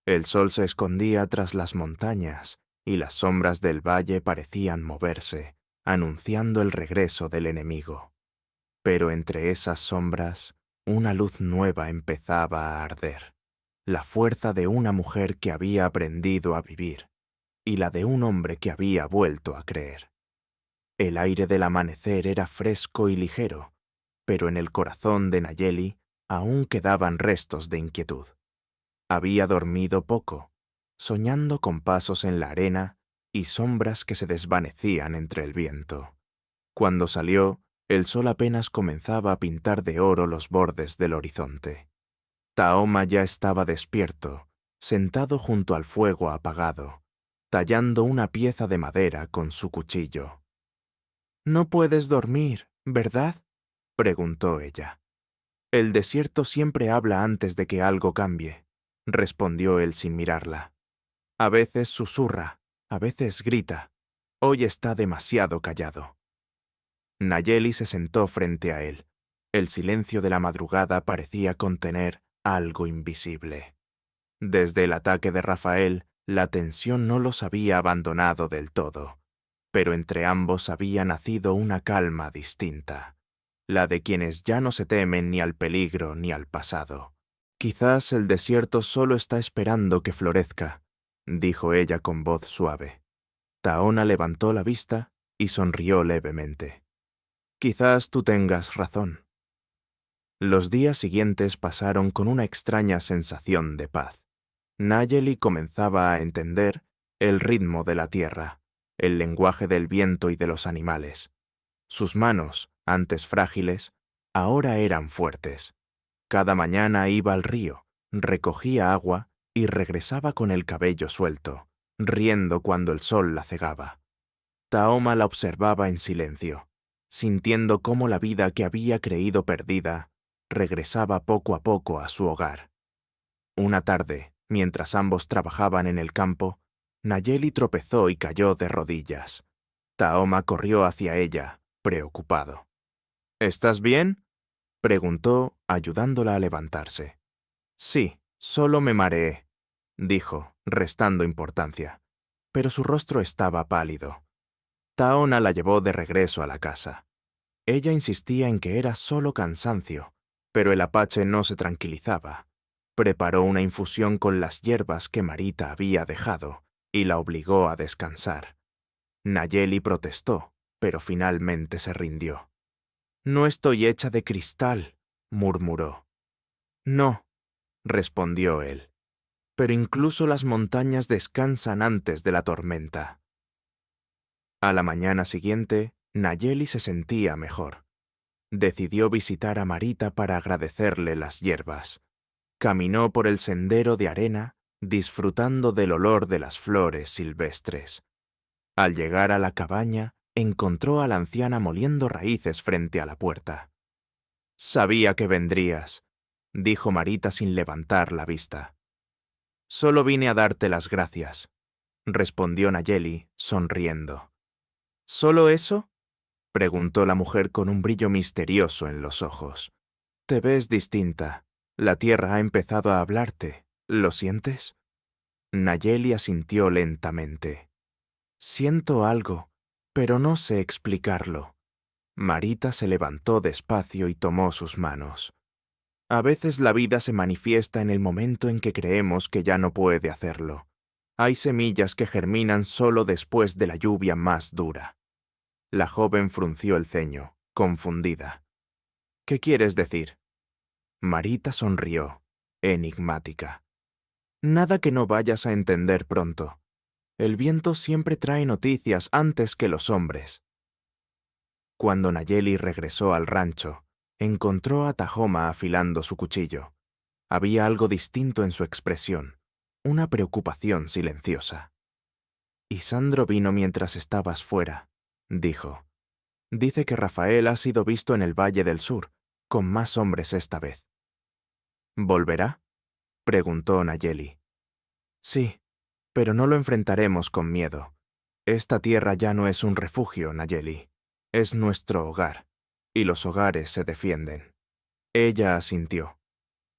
El sol se escondía tras las montañas y las sombras del valle parecían moverse, anunciando el regreso del enemigo. Pero entre esas sombras, una luz nueva empezaba a arder, la fuerza de una mujer que había aprendido a vivir y la de un hombre que había vuelto a creer. El aire del amanecer era fresco y ligero, pero en el corazón de Nayeli aún quedaban restos de inquietud. Había dormido poco, soñando con pasos en la arena y sombras que se desvanecían entre el viento. Cuando salió, el sol apenas comenzaba a pintar de oro los bordes del horizonte. Taoma ya estaba despierto, sentado junto al fuego apagado, tallando una pieza de madera con su cuchillo. «No puedes dormir, ¿verdad?», preguntó ella. «El desierto siempre habla antes de que algo cambie», respondió él sin mirarla. «A veces susurra, a veces grita. Hoy está demasiado callado». Nayeli se sentó frente a él. El silencio de la madrugada parecía contener algo invisible. Desde el ataque de Rafael, la tensión no los había abandonado del todo, pero entre ambos había nacido una calma distinta, la de quienes ya no se temen ni al peligro ni al pasado. «Quizás el desierto solo está esperando que florezca», dijo ella con voz suave. Taona levantó la vista y sonrió levemente. Quizás tú tengas razón. Los días siguientes pasaron con una extraña sensación de paz. Nayeli comenzaba a entender el ritmo de la tierra, el lenguaje del viento y de los animales. Sus manos, antes frágiles, ahora eran fuertes. Cada mañana iba al río, recogía agua y regresaba con el cabello suelto, riendo cuando el sol la cegaba. Taoma la observaba en silencio, sintiendo cómo la vida que había creído perdida regresaba poco a poco a su hogar. Una tarde, mientras ambos trabajaban en el campo, Nayeli tropezó y cayó de rodillas. Taoma corrió hacia ella, preocupado. ¿Estás bien?, preguntó, ayudándola a levantarse. Sí, solo me mareé, dijo, restando importancia, pero su rostro estaba pálido. Taona la llevó de regreso a la casa. Ella insistía en que era solo cansancio, pero el apache no se tranquilizaba. Preparó una infusión con las hierbas que Marita había dejado y la obligó a descansar. Nayeli protestó, pero finalmente se rindió. «No estoy hecha de cristal», murmuró. «No», respondió él, «pero incluso las montañas descansan antes de la tormenta». A la mañana siguiente, Nayeli se sentía mejor. Decidió visitar a Marita para agradecerle las hierbas. Caminó por el sendero de arena, disfrutando del olor de las flores silvestres. Al llegar a la cabaña, encontró a la anciana moliendo raíces frente a la puerta. «Sabía que vendrías», dijo Marita sin levantar la vista. «Solo vine a darte las gracias», respondió Nayeli, sonriendo. «¿Solo eso?», preguntó la mujer con un brillo misterioso en los ojos. «Te ves distinta. La tierra ha empezado a hablarte. ¿Lo sientes?». Nayeli asintió lentamente. «Siento algo, pero no sé explicarlo». Marita se levantó despacio y tomó sus manos. «A veces la vida se manifiesta en el momento en que creemos que ya no puede hacerlo. Hay semillas que germinan solo después de la lluvia más dura». La joven frunció el ceño, confundida. «¿Qué quieres decir?». Marita sonrió, enigmática. «Nada que no vayas a entender pronto. El viento siempre trae noticias antes que los hombres». Cuando Nayeli regresó al rancho, encontró a Tajoma afilando su cuchillo. Había algo distinto en su expresión, una preocupación silenciosa. «Isandro vino mientras estabas fuera», dijo. «Dice que Rafael ha sido visto en el Valle del Sur, con más hombres esta vez». «¿Volverá?», preguntó Nayeli. «Sí, pero no lo enfrentaremos con miedo. Esta tierra ya no es un refugio, Nayeli. Es nuestro hogar, y los hogares se defienden». Ella asintió.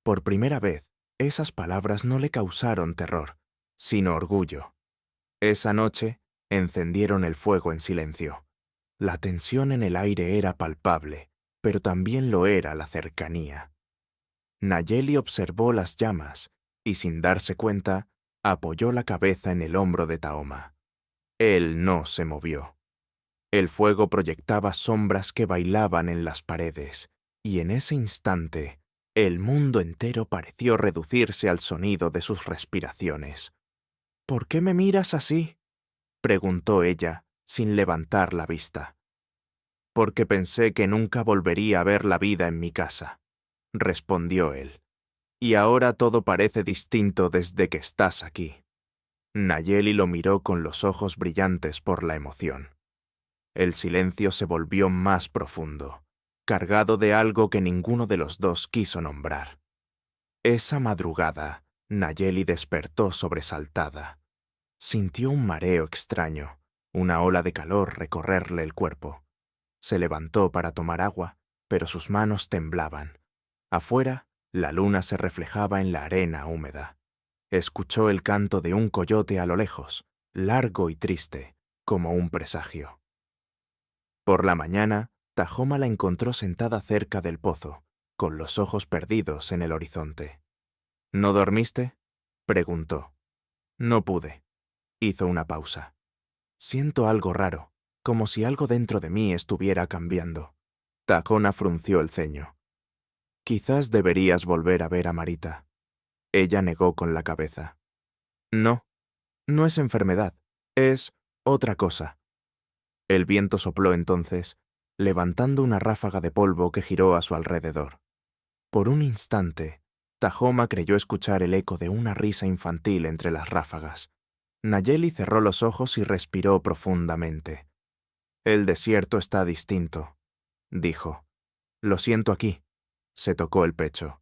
Por primera vez, esas palabras no le causaron terror, sino orgullo. Esa noche, encendieron el fuego en silencio. La tensión en el aire era palpable, pero también lo era la cercanía. Nayeli observó las llamas y, sin darse cuenta, apoyó la cabeza en el hombro de Taoma. Él no se movió. El fuego proyectaba sombras que bailaban en las paredes, y en ese instante, el mundo entero pareció reducirse al sonido de sus respiraciones. «¿Por qué me miras así?», preguntó ella, sin levantar la vista. «Porque pensé que nunca volvería a ver la vida en mi casa», respondió él. «Y ahora todo parece distinto desde que estás aquí». Nayeli lo miró con los ojos brillantes por la emoción. El silencio se volvió más profundo, cargado de algo que ninguno de los dos quiso nombrar. Esa madrugada, Nayeli despertó sobresaltada. Sintió un mareo extraño, una ola de calor recorrerle el cuerpo. Se levantó para tomar agua, pero sus manos temblaban. Afuera, la luna se reflejaba en la arena húmeda. Escuchó el canto de un coyote a lo lejos, largo y triste, como un presagio. Por la mañana, Tajoma la encontró sentada cerca del pozo, con los ojos perdidos en el horizonte. «¿No dormiste?», preguntó. «No pude». Hizo una pausa. «Siento algo raro, como si algo dentro de mí estuviera cambiando. Tahona frunció el ceño. Quizás deberías volver a ver a Marita. Ella negó con la cabeza. No, no es enfermedad, es otra cosa. El viento sopló entonces, levantando una ráfaga de polvo que giró a su alrededor. Por un instante, Tahoma creyó escuchar el eco de una risa infantil entre las ráfagas. Nayeli cerró los ojos y respiró profundamente. El desierto está distinto, dijo. Lo siento aquí. Se tocó el pecho,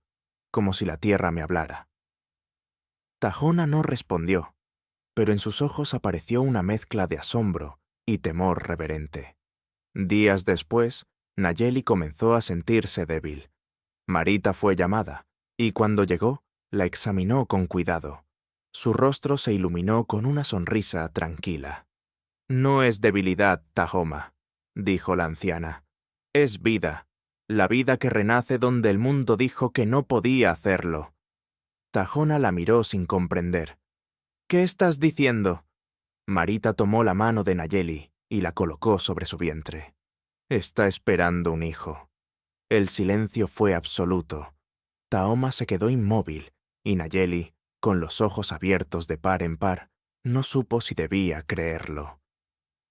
como si la tierra me hablara. Tahona no respondió, pero en sus ojos apareció una mezcla de asombro y temor reverente. Días después, Nayeli comenzó a sentirse débil. Marita fue llamada, y cuando llegó, la examinó con cuidado. Su rostro se iluminó con una sonrisa tranquila. No es debilidad, Tahoma, dijo la anciana. Es vida, la vida que renace donde el mundo dijo que no podía hacerlo. Tahona la miró sin comprender. ¿Qué estás diciendo? Marita tomó la mano de Nayeli y la colocó sobre su vientre. Está esperando un hijo. El silencio fue absoluto. Tahoma se quedó inmóvil y Nayeli, con los ojos abiertos de par en par, no supo si debía creerlo.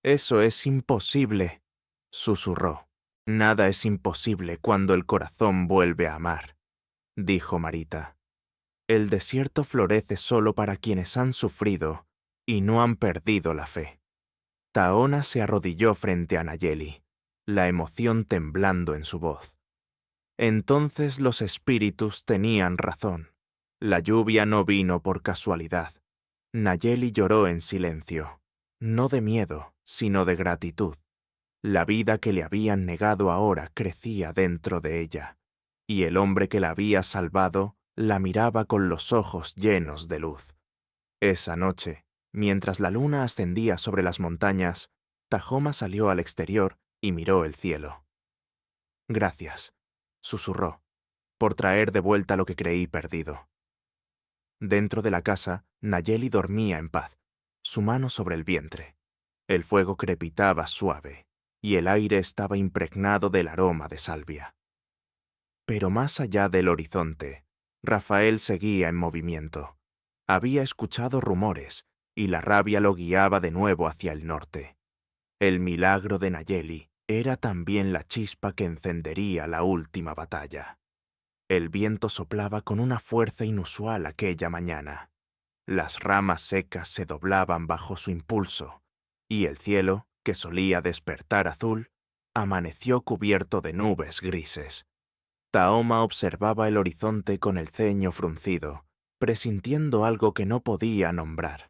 Eso es imposible, susurró. Nada es imposible cuando el corazón vuelve a amar, dijo Marita. El desierto florece solo para quienes han sufrido y no han perdido la fe. Tahona se arrodilló frente a Nayeli, la emoción temblando en su voz. Entonces los espíritus tenían razón. La lluvia no vino por casualidad. Nayeli lloró en silencio, no de miedo, sino de gratitud. La vida que le habían negado ahora crecía dentro de ella, y el hombre que la había salvado la miraba con los ojos llenos de luz. Esa noche, mientras la luna ascendía sobre las montañas, Tahoma salió al exterior y miró el cielo. Gracias, susurró, por traer de vuelta lo que creí perdido. Dentro de la casa, Nayeli dormía en paz, su mano sobre el vientre. El fuego crepitaba suave, y el aire estaba impregnado del aroma de salvia. Pero más allá del horizonte, Rafael seguía en movimiento. Había escuchado rumores, y la rabia lo guiaba de nuevo hacia el norte. El milagro de Nayeli era también la chispa que encendería la última batalla. El viento soplaba con una fuerza inusual aquella mañana. Las ramas secas se doblaban bajo su impulso, y el cielo, que solía despertar azul, amaneció cubierto de nubes grises. Tahoma observaba el horizonte con el ceño fruncido, presintiendo algo que no podía nombrar.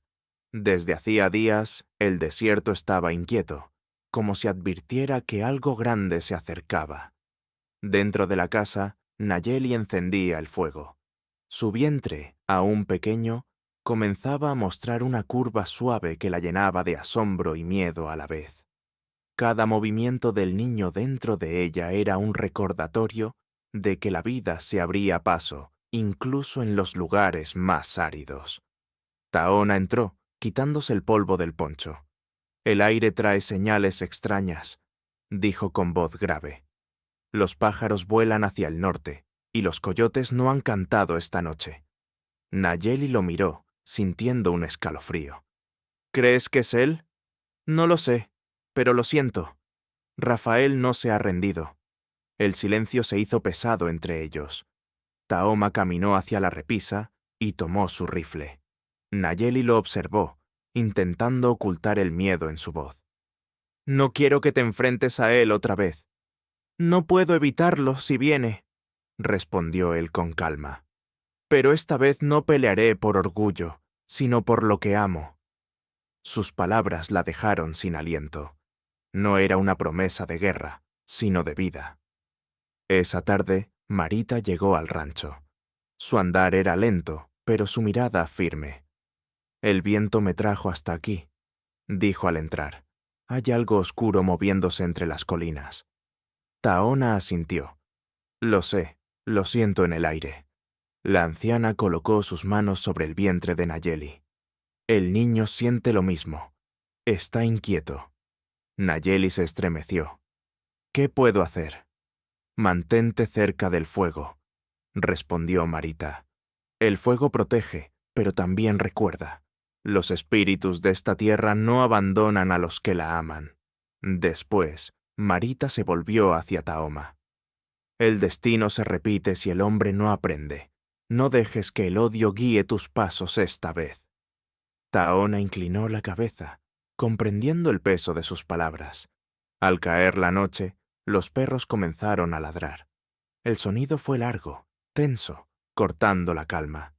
Desde hacía días, el desierto estaba inquieto, como si advirtiera que algo grande se acercaba. Dentro de la casa, Nayeli encendía el fuego. Su vientre, aún pequeño, comenzaba a mostrar una curva suave que la llenaba de asombro y miedo a la vez. Cada movimiento del niño dentro de ella era un recordatorio de que la vida se abría paso, incluso en los lugares más áridos. Tahona entró, quitándose el polvo del poncho. El aire trae señales extrañas, dijo con voz grave. Los pájaros vuelan hacia el norte, y los coyotes no han cantado esta noche. Nayeli lo miró, sintiendo un escalofrío. ¿Crees que es él? No lo sé, pero lo siento. Rafael no se ha rendido. El silencio se hizo pesado entre ellos. Tahoma caminó hacia la repisa y tomó su rifle. Nayeli lo observó, intentando ocultar el miedo en su voz. No quiero que te enfrentes a él otra vez. No puedo evitarlo si viene, respondió él con calma. Pero esta vez no pelearé por orgullo, sino por lo que amo. Sus palabras la dejaron sin aliento. No era una promesa de guerra, sino de vida. Esa tarde, Marita llegó al rancho. Su andar era lento, pero su mirada firme. El viento me trajo hasta aquí, dijo al entrar. Hay algo oscuro moviéndose entre las colinas. Tahona asintió. Lo sé, lo siento en el aire. La anciana colocó sus manos sobre el vientre de Nayeli. El niño siente lo mismo. Está inquieto. Nayeli se estremeció. «¿Qué puedo hacer?» «Mantente cerca del fuego», respondió Marita. «El fuego protege, pero también recuerda. Los espíritus de esta tierra no abandonan a los que la aman». Después, Marita se volvió hacia Taoma. «El destino se repite si el hombre no aprende. No dejes que el odio guíe tus pasos esta vez». Taona inclinó la cabeza, comprendiendo el peso de sus palabras. Al caer la noche, los perros comenzaron a ladrar. El sonido fue largo, tenso, cortando la calma.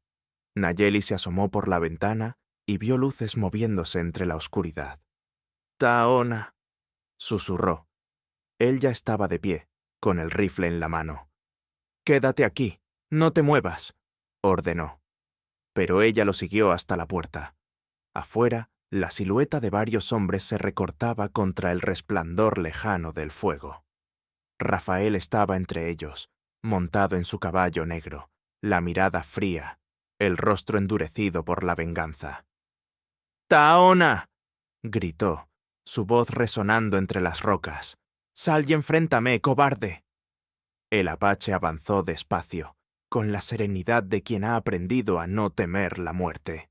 Nayeli se asomó por la ventana y vio luces moviéndose entre la oscuridad. «Taona», susurró. Él ya estaba de pie, con el rifle en la mano. «Quédate aquí, no te muevas», ordenó. Pero ella lo siguió hasta la puerta. Afuera, la silueta de varios hombres se recortaba contra el resplandor lejano del fuego. Rafael estaba entre ellos, montado en su caballo negro, la mirada fría, el rostro endurecido por la venganza. «¡Taona!», gritó, su voz resonando entre las rocas. «¡Sal y enfréntame, cobarde!». El apache avanzó despacio, con la serenidad de quien ha aprendido a no temer la muerte.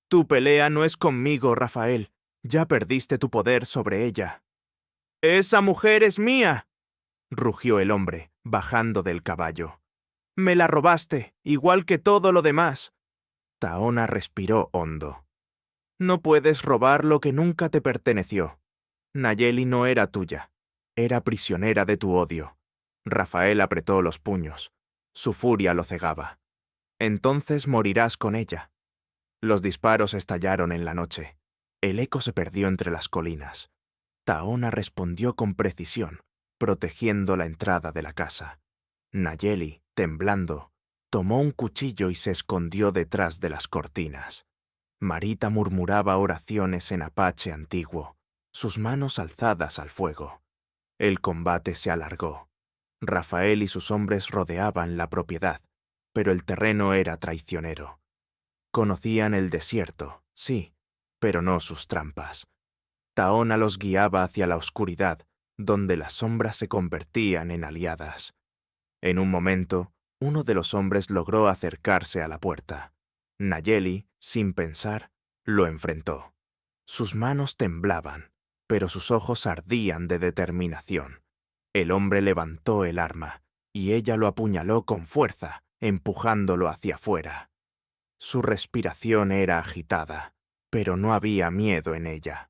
«Tu pelea no es conmigo, Rafael. Ya perdiste tu poder sobre ella». «¡Esa mujer es mía!», rugió el hombre, bajando del caballo. «Me la robaste, igual que todo lo demás». Taona respiró hondo. «No puedes robar lo que nunca te perteneció. Nayeli no era tuya. Era prisionera de tu odio». Rafael apretó los puños. Su furia lo cegaba. «Entonces morirás con ella». Los disparos estallaron en la noche. El eco se perdió entre las colinas. Taona respondió con precisión, protegiendo la entrada de la casa. Nayeli, temblando, tomó un cuchillo y se escondió detrás de las cortinas. Marita murmuraba oraciones en apache antiguo, sus manos alzadas al fuego. El combate se alargó. Rafael y sus hombres rodeaban la propiedad, pero el terreno era traicionero. Conocían el desierto, sí, pero no sus trampas. Taona los guiaba hacia la oscuridad, donde las sombras se convertían en aliadas. En un momento, uno de los hombres logró acercarse a la puerta. Nayeli, sin pensar, lo enfrentó. Sus manos temblaban, pero sus ojos ardían de determinación. El hombre levantó el arma, y ella lo apuñaló con fuerza, empujándolo hacia afuera. Su respiración era agitada, pero no había miedo en ella.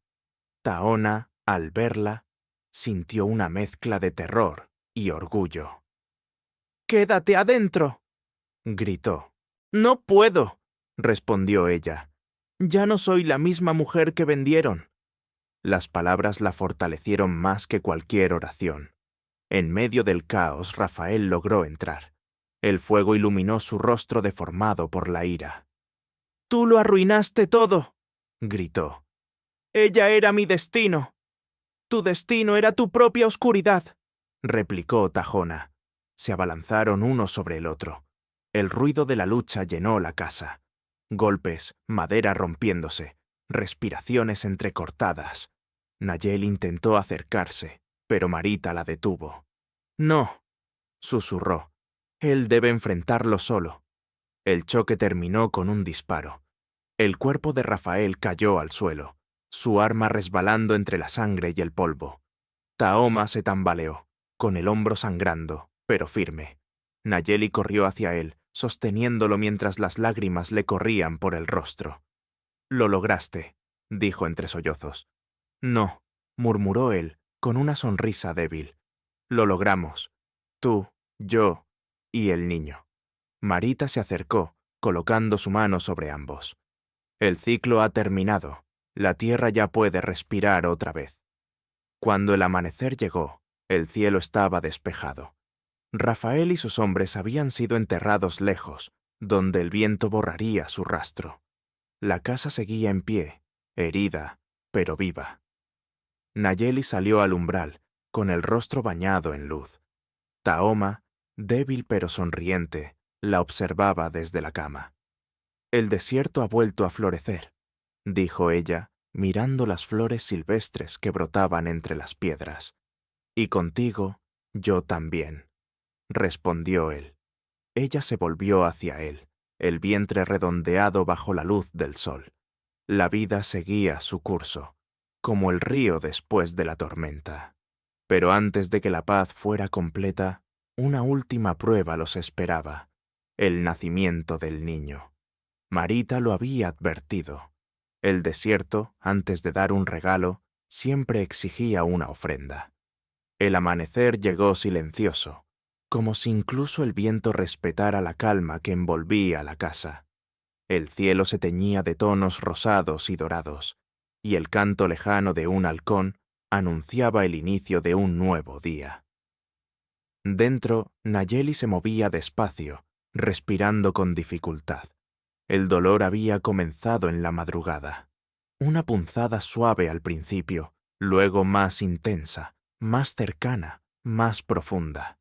Taona, al verla, sintió una mezcla de terror y orgullo. «¡Quédate adentro!», gritó. «No puedo», respondió ella. «Ya no soy la misma mujer que vendieron». Las palabras la fortalecieron más que cualquier oración. En medio del caos, Rafael logró entrar. El fuego iluminó su rostro deformado por la ira. «¡Tú lo arruinaste todo!», gritó. «Ella era mi destino». «Tu destino era tu propia oscuridad», replicó Tajona. Se abalanzaron uno sobre el otro. El ruido de la lucha llenó la casa. Golpes, madera rompiéndose, respiraciones entrecortadas. Nayeli intentó acercarse, pero Marita la detuvo. «No», susurró. «Él debe enfrentarlo solo». El choque terminó con un disparo. El cuerpo de Rafael cayó al suelo, su arma resbalando entre la sangre y el polvo. Taoma se tambaleó, con el hombro sangrando, pero firme. Nayeli corrió hacia él, sosteniéndolo mientras las lágrimas le corrían por el rostro. «Lo lograste», dijo entre sollozos. «No», murmuró él, con una sonrisa débil. «Lo logramos. Tú, yo y el niño». Marita se acercó, colocando su mano sobre ambos. «El ciclo ha terminado. La tierra ya puede respirar otra vez». Cuando el amanecer llegó, el cielo estaba despejado. Rafael y sus hombres habían sido enterrados lejos, donde el viento borraría su rastro. La casa seguía en pie, herida, pero viva. Nayeli salió al umbral, con el rostro bañado en luz. Taoma, débil pero sonriente, la observaba desde la cama. «El desierto ha vuelto a florecer», dijo ella, mirando las flores silvestres que brotaban entre las piedras. «Y contigo, yo también», respondió él. Ella se volvió hacia él, el vientre redondeado bajo la luz del sol. La vida seguía su curso, como el río después de la tormenta. Pero antes de que la paz fuera completa, una última prueba los esperaba: el nacimiento del niño. Marita lo había advertido. El desierto, antes de dar un regalo, siempre exigía una ofrenda. El amanecer llegó silencioso, como si incluso el viento respetara la calma que envolvía la casa. El cielo se teñía de tonos rosados y dorados, y el canto lejano de un halcón anunciaba el inicio de un nuevo día. Dentro, Nayeli se movía despacio, respirando con dificultad. El dolor había comenzado en la madrugada. Una punzada suave al principio, luego más intensa, más cercana, más profunda.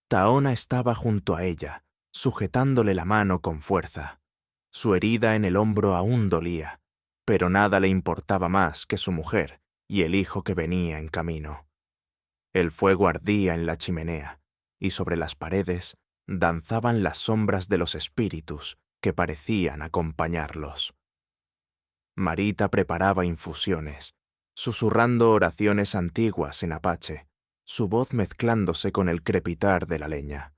Taona estaba junto a ella, sujetándole la mano con fuerza. Su herida en el hombro aún dolía, pero nada le importaba más que su mujer y el hijo que venía en camino. El fuego ardía en la chimenea, y sobre las paredes danzaban las sombras de los espíritus que parecían acompañarlos. Marita preparaba infusiones, susurrando oraciones antiguas en apache, su voz mezclándose con el crepitar de la leña.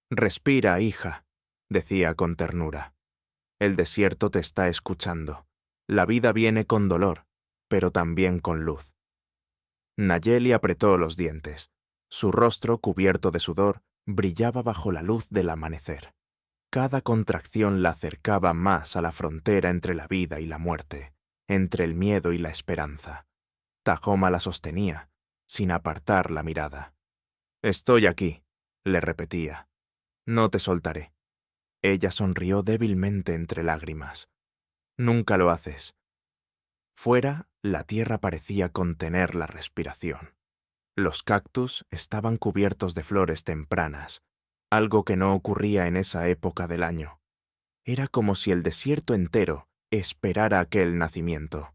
«Respira, hija», decía con ternura. «El desierto te está escuchando. La vida viene con dolor, pero también con luz». Nayeli apretó los dientes. Su rostro, cubierto de sudor, brillaba bajo la luz del amanecer. Cada contracción la acercaba más a la frontera entre la vida y la muerte, entre el miedo y la esperanza. Tajoma la sostenía, sin apartar la mirada. «Estoy aquí», le repetía. «No te soltaré». Ella sonrió débilmente entre lágrimas. «Nunca lo haces». Fuera, la tierra parecía contener la respiración. Los cactus estaban cubiertos de flores tempranas, algo que no ocurría en esa época del año. Era como si el desierto entero esperara aquel nacimiento.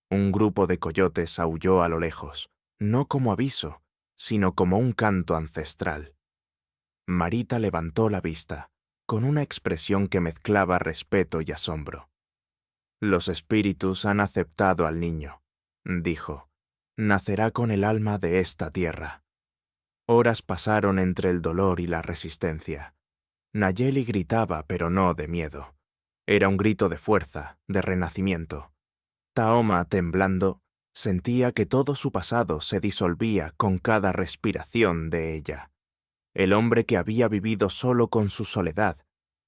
Un grupo de coyotes aulló a lo lejos, no como aviso, sino como un canto ancestral. Marita levantó la vista, con una expresión que mezclaba respeto y asombro. «Los espíritus han aceptado al niño», dijo. «Nacerá con el alma de esta tierra». Horas pasaron entre el dolor y la resistencia. Nayeli gritaba, pero no de miedo. Era un grito de fuerza, de renacimiento. Taoma, temblando, sentía que todo su pasado se disolvía con cada respiración de ella. El hombre que había vivido solo con su soledad,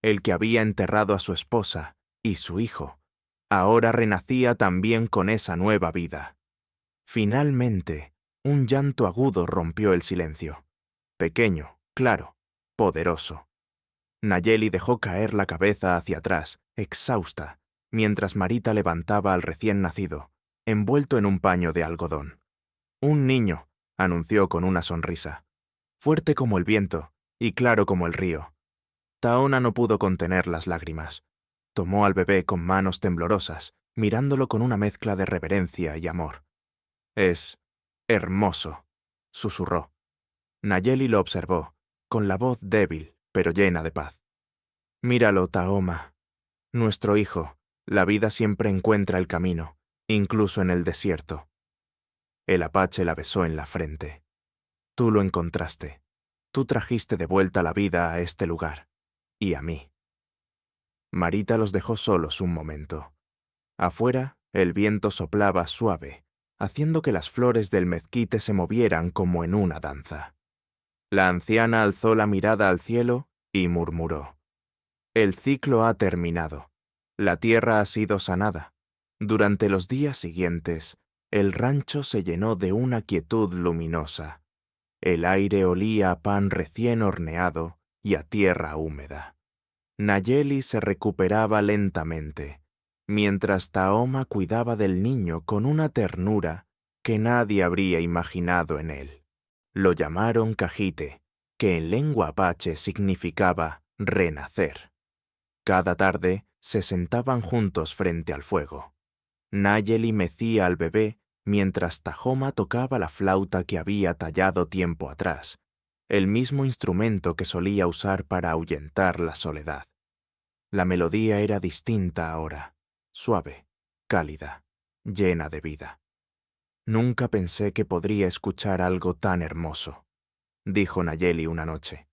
el que había enterrado a su esposa y su hijo, ahora renacía también con esa nueva vida. Finalmente, un llanto agudo rompió el silencio. Pequeño, claro, poderoso. Nayeli dejó caer la cabeza hacia atrás, exhausta, mientras Marita levantaba al recién nacido, envuelto en un paño de algodón. «Un niño», anunció con una sonrisa. «Fuerte como el viento y claro como el río». Taona no pudo contener las lágrimas. Tomó al bebé con manos temblorosas, mirándolo con una mezcla de reverencia y amor. «Es hermoso», susurró. Nayeli lo observó, con la voz débil, pero llena de paz. «Míralo, Taoma. Nuestro hijo, la vida siempre encuentra el camino, incluso en el desierto». El apache la besó en la frente. «Tú lo encontraste. Tú trajiste de vuelta la vida a este lugar. Y a mí». Marita los dejó solos un momento. Afuera, el viento soplaba suave, haciendo que las flores del mezquite se movieran como en una danza. La anciana alzó la mirada al cielo y murmuró: «El ciclo ha terminado. La tierra ha sido sanada». Durante los días siguientes, el rancho se llenó de una quietud luminosa. El aire olía a pan recién horneado y a tierra húmeda. Nayeli se recuperaba lentamente, mientras Taoma cuidaba del niño con una ternura que nadie habría imaginado en él. Lo llamaron Cajite, que en lengua apache significaba renacer. Cada tarde se sentaban juntos frente al fuego. Nayeli mecía al bebé mientras Tahoma tocaba la flauta que había tallado tiempo atrás, el mismo instrumento que solía usar para ahuyentar la soledad. La melodía era distinta ahora, suave, cálida, llena de vida. Nunca pensé que podría escuchar algo tan hermoso, dijo Nayeli una noche.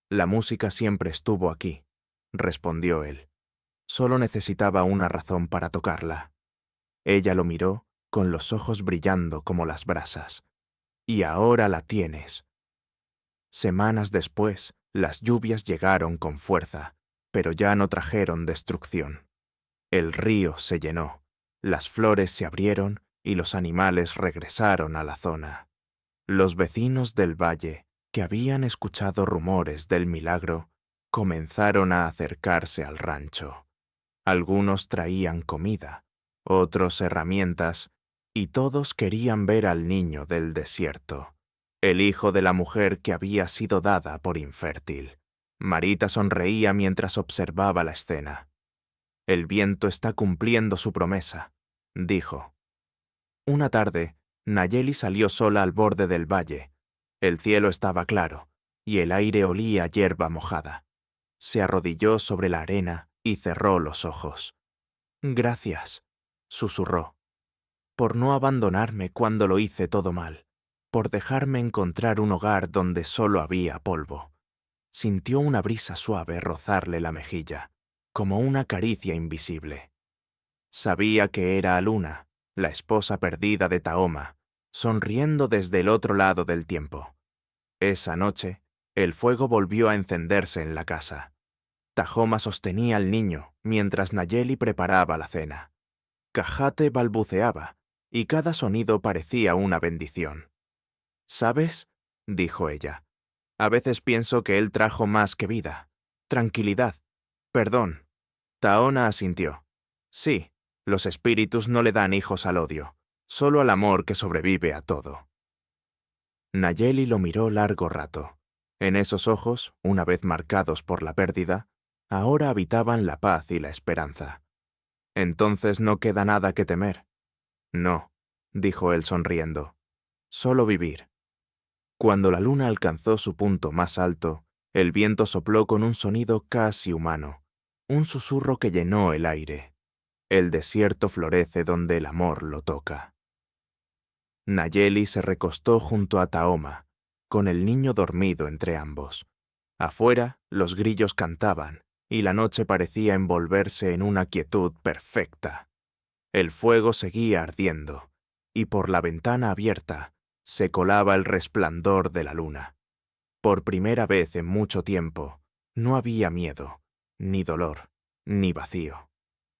La música siempre estuvo aquí, respondió él. Solo necesitaba una razón para tocarla. Ella lo miró, con los ojos brillando como las brasas. Y ahora la tienes. Semanas después, las lluvias llegaron con fuerza, pero ya no trajeron destrucción. El río se llenó, las flores se abrieron y los animales regresaron a la zona. Los vecinos del valle, que habían escuchado rumores del milagro, comenzaron a acercarse al rancho. Algunos traían comida, otros herramientas, y todos querían ver al niño del desierto, el hijo de la mujer que había sido dada por infértil. Marita sonreía mientras observaba la escena. El viento está cumpliendo su promesa, dijo. Una tarde, Nayeli salió sola al borde del valle. El cielo estaba claro, y el aire olía a hierba mojada. Se arrodilló sobre la arena y cerró los ojos. «Gracias», susurró, «por no abandonarme cuando lo hice todo mal, por dejarme encontrar un hogar donde solo había polvo». Sintió una brisa suave rozarle la mejilla, como una caricia invisible. Sabía que era Aluna, la esposa perdida de Tahoma, sonriendo desde el otro lado del tiempo. Esa noche, el fuego volvió a encenderse en la casa. Tahoma sostenía al niño mientras Nayeli preparaba la cena. Cajate balbuceaba, y cada sonido parecía una bendición. «¿Sabes?», dijo ella. «A veces pienso que él trajo más que vida. Tranquilidad. Perdón». Taona asintió. «Sí, los espíritus no le dan hijos al odio, solo al amor que sobrevive a todo». Nayeli lo miró largo rato. En esos ojos, una vez marcados por la pérdida, ahora habitaban la paz y la esperanza. «Entonces no queda nada que temer». «No», dijo él sonriendo. «Solo vivir». Cuando la luna alcanzó su punto más alto, el viento sopló con un sonido casi humano, un susurro que llenó el aire. El desierto florece donde el amor lo toca. Nayeli se recostó junto a Tahoma, con el niño dormido entre ambos. Afuera, los grillos cantaban, y la noche parecía envolverse en una quietud perfecta. El fuego seguía ardiendo, y por la ventana abierta se colaba el resplandor de la luna. Por primera vez en mucho tiempo, no había miedo, ni dolor, ni vacío.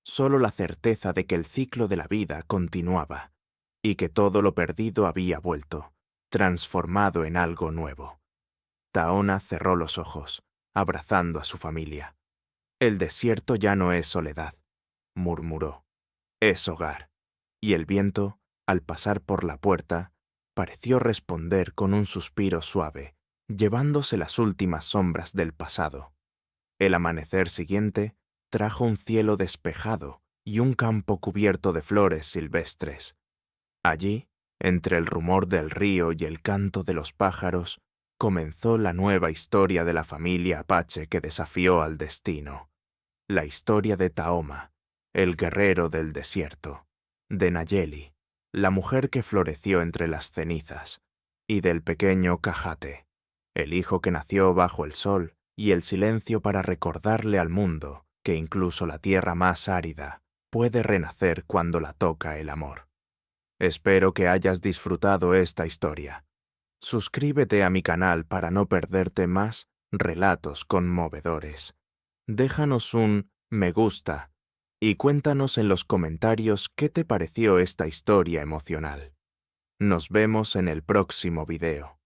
Solo la certeza de que el ciclo de la vida continuaba, y que todo lo perdido había vuelto, transformado en algo nuevo. Taona cerró los ojos, abrazando a su familia. «El desierto ya no es soledad», murmuró. «Es hogar». Y el viento, al pasar por la puerta, pareció responder con un suspiro suave, llevándose las últimas sombras del pasado. El amanecer siguiente trajo un cielo despejado y un campo cubierto de flores silvestres. Allí, entre el rumor del río y el canto de los pájaros, comenzó la nueva historia de la familia Apache que desafió al destino. La historia de Tahoma, el guerrero del desierto, de Nayeli, la mujer que floreció entre las cenizas, y del pequeño Cajate, el hijo que nació bajo el sol y el silencio para recordarle al mundo que incluso la tierra más árida puede renacer cuando la toca el amor. Espero que hayas disfrutado esta historia. Suscríbete a mi canal para no perderte más relatos conmovedores. Déjanos un me gusta y cuéntanos en los comentarios qué te pareció esta historia emocional. Nos vemos en el próximo video.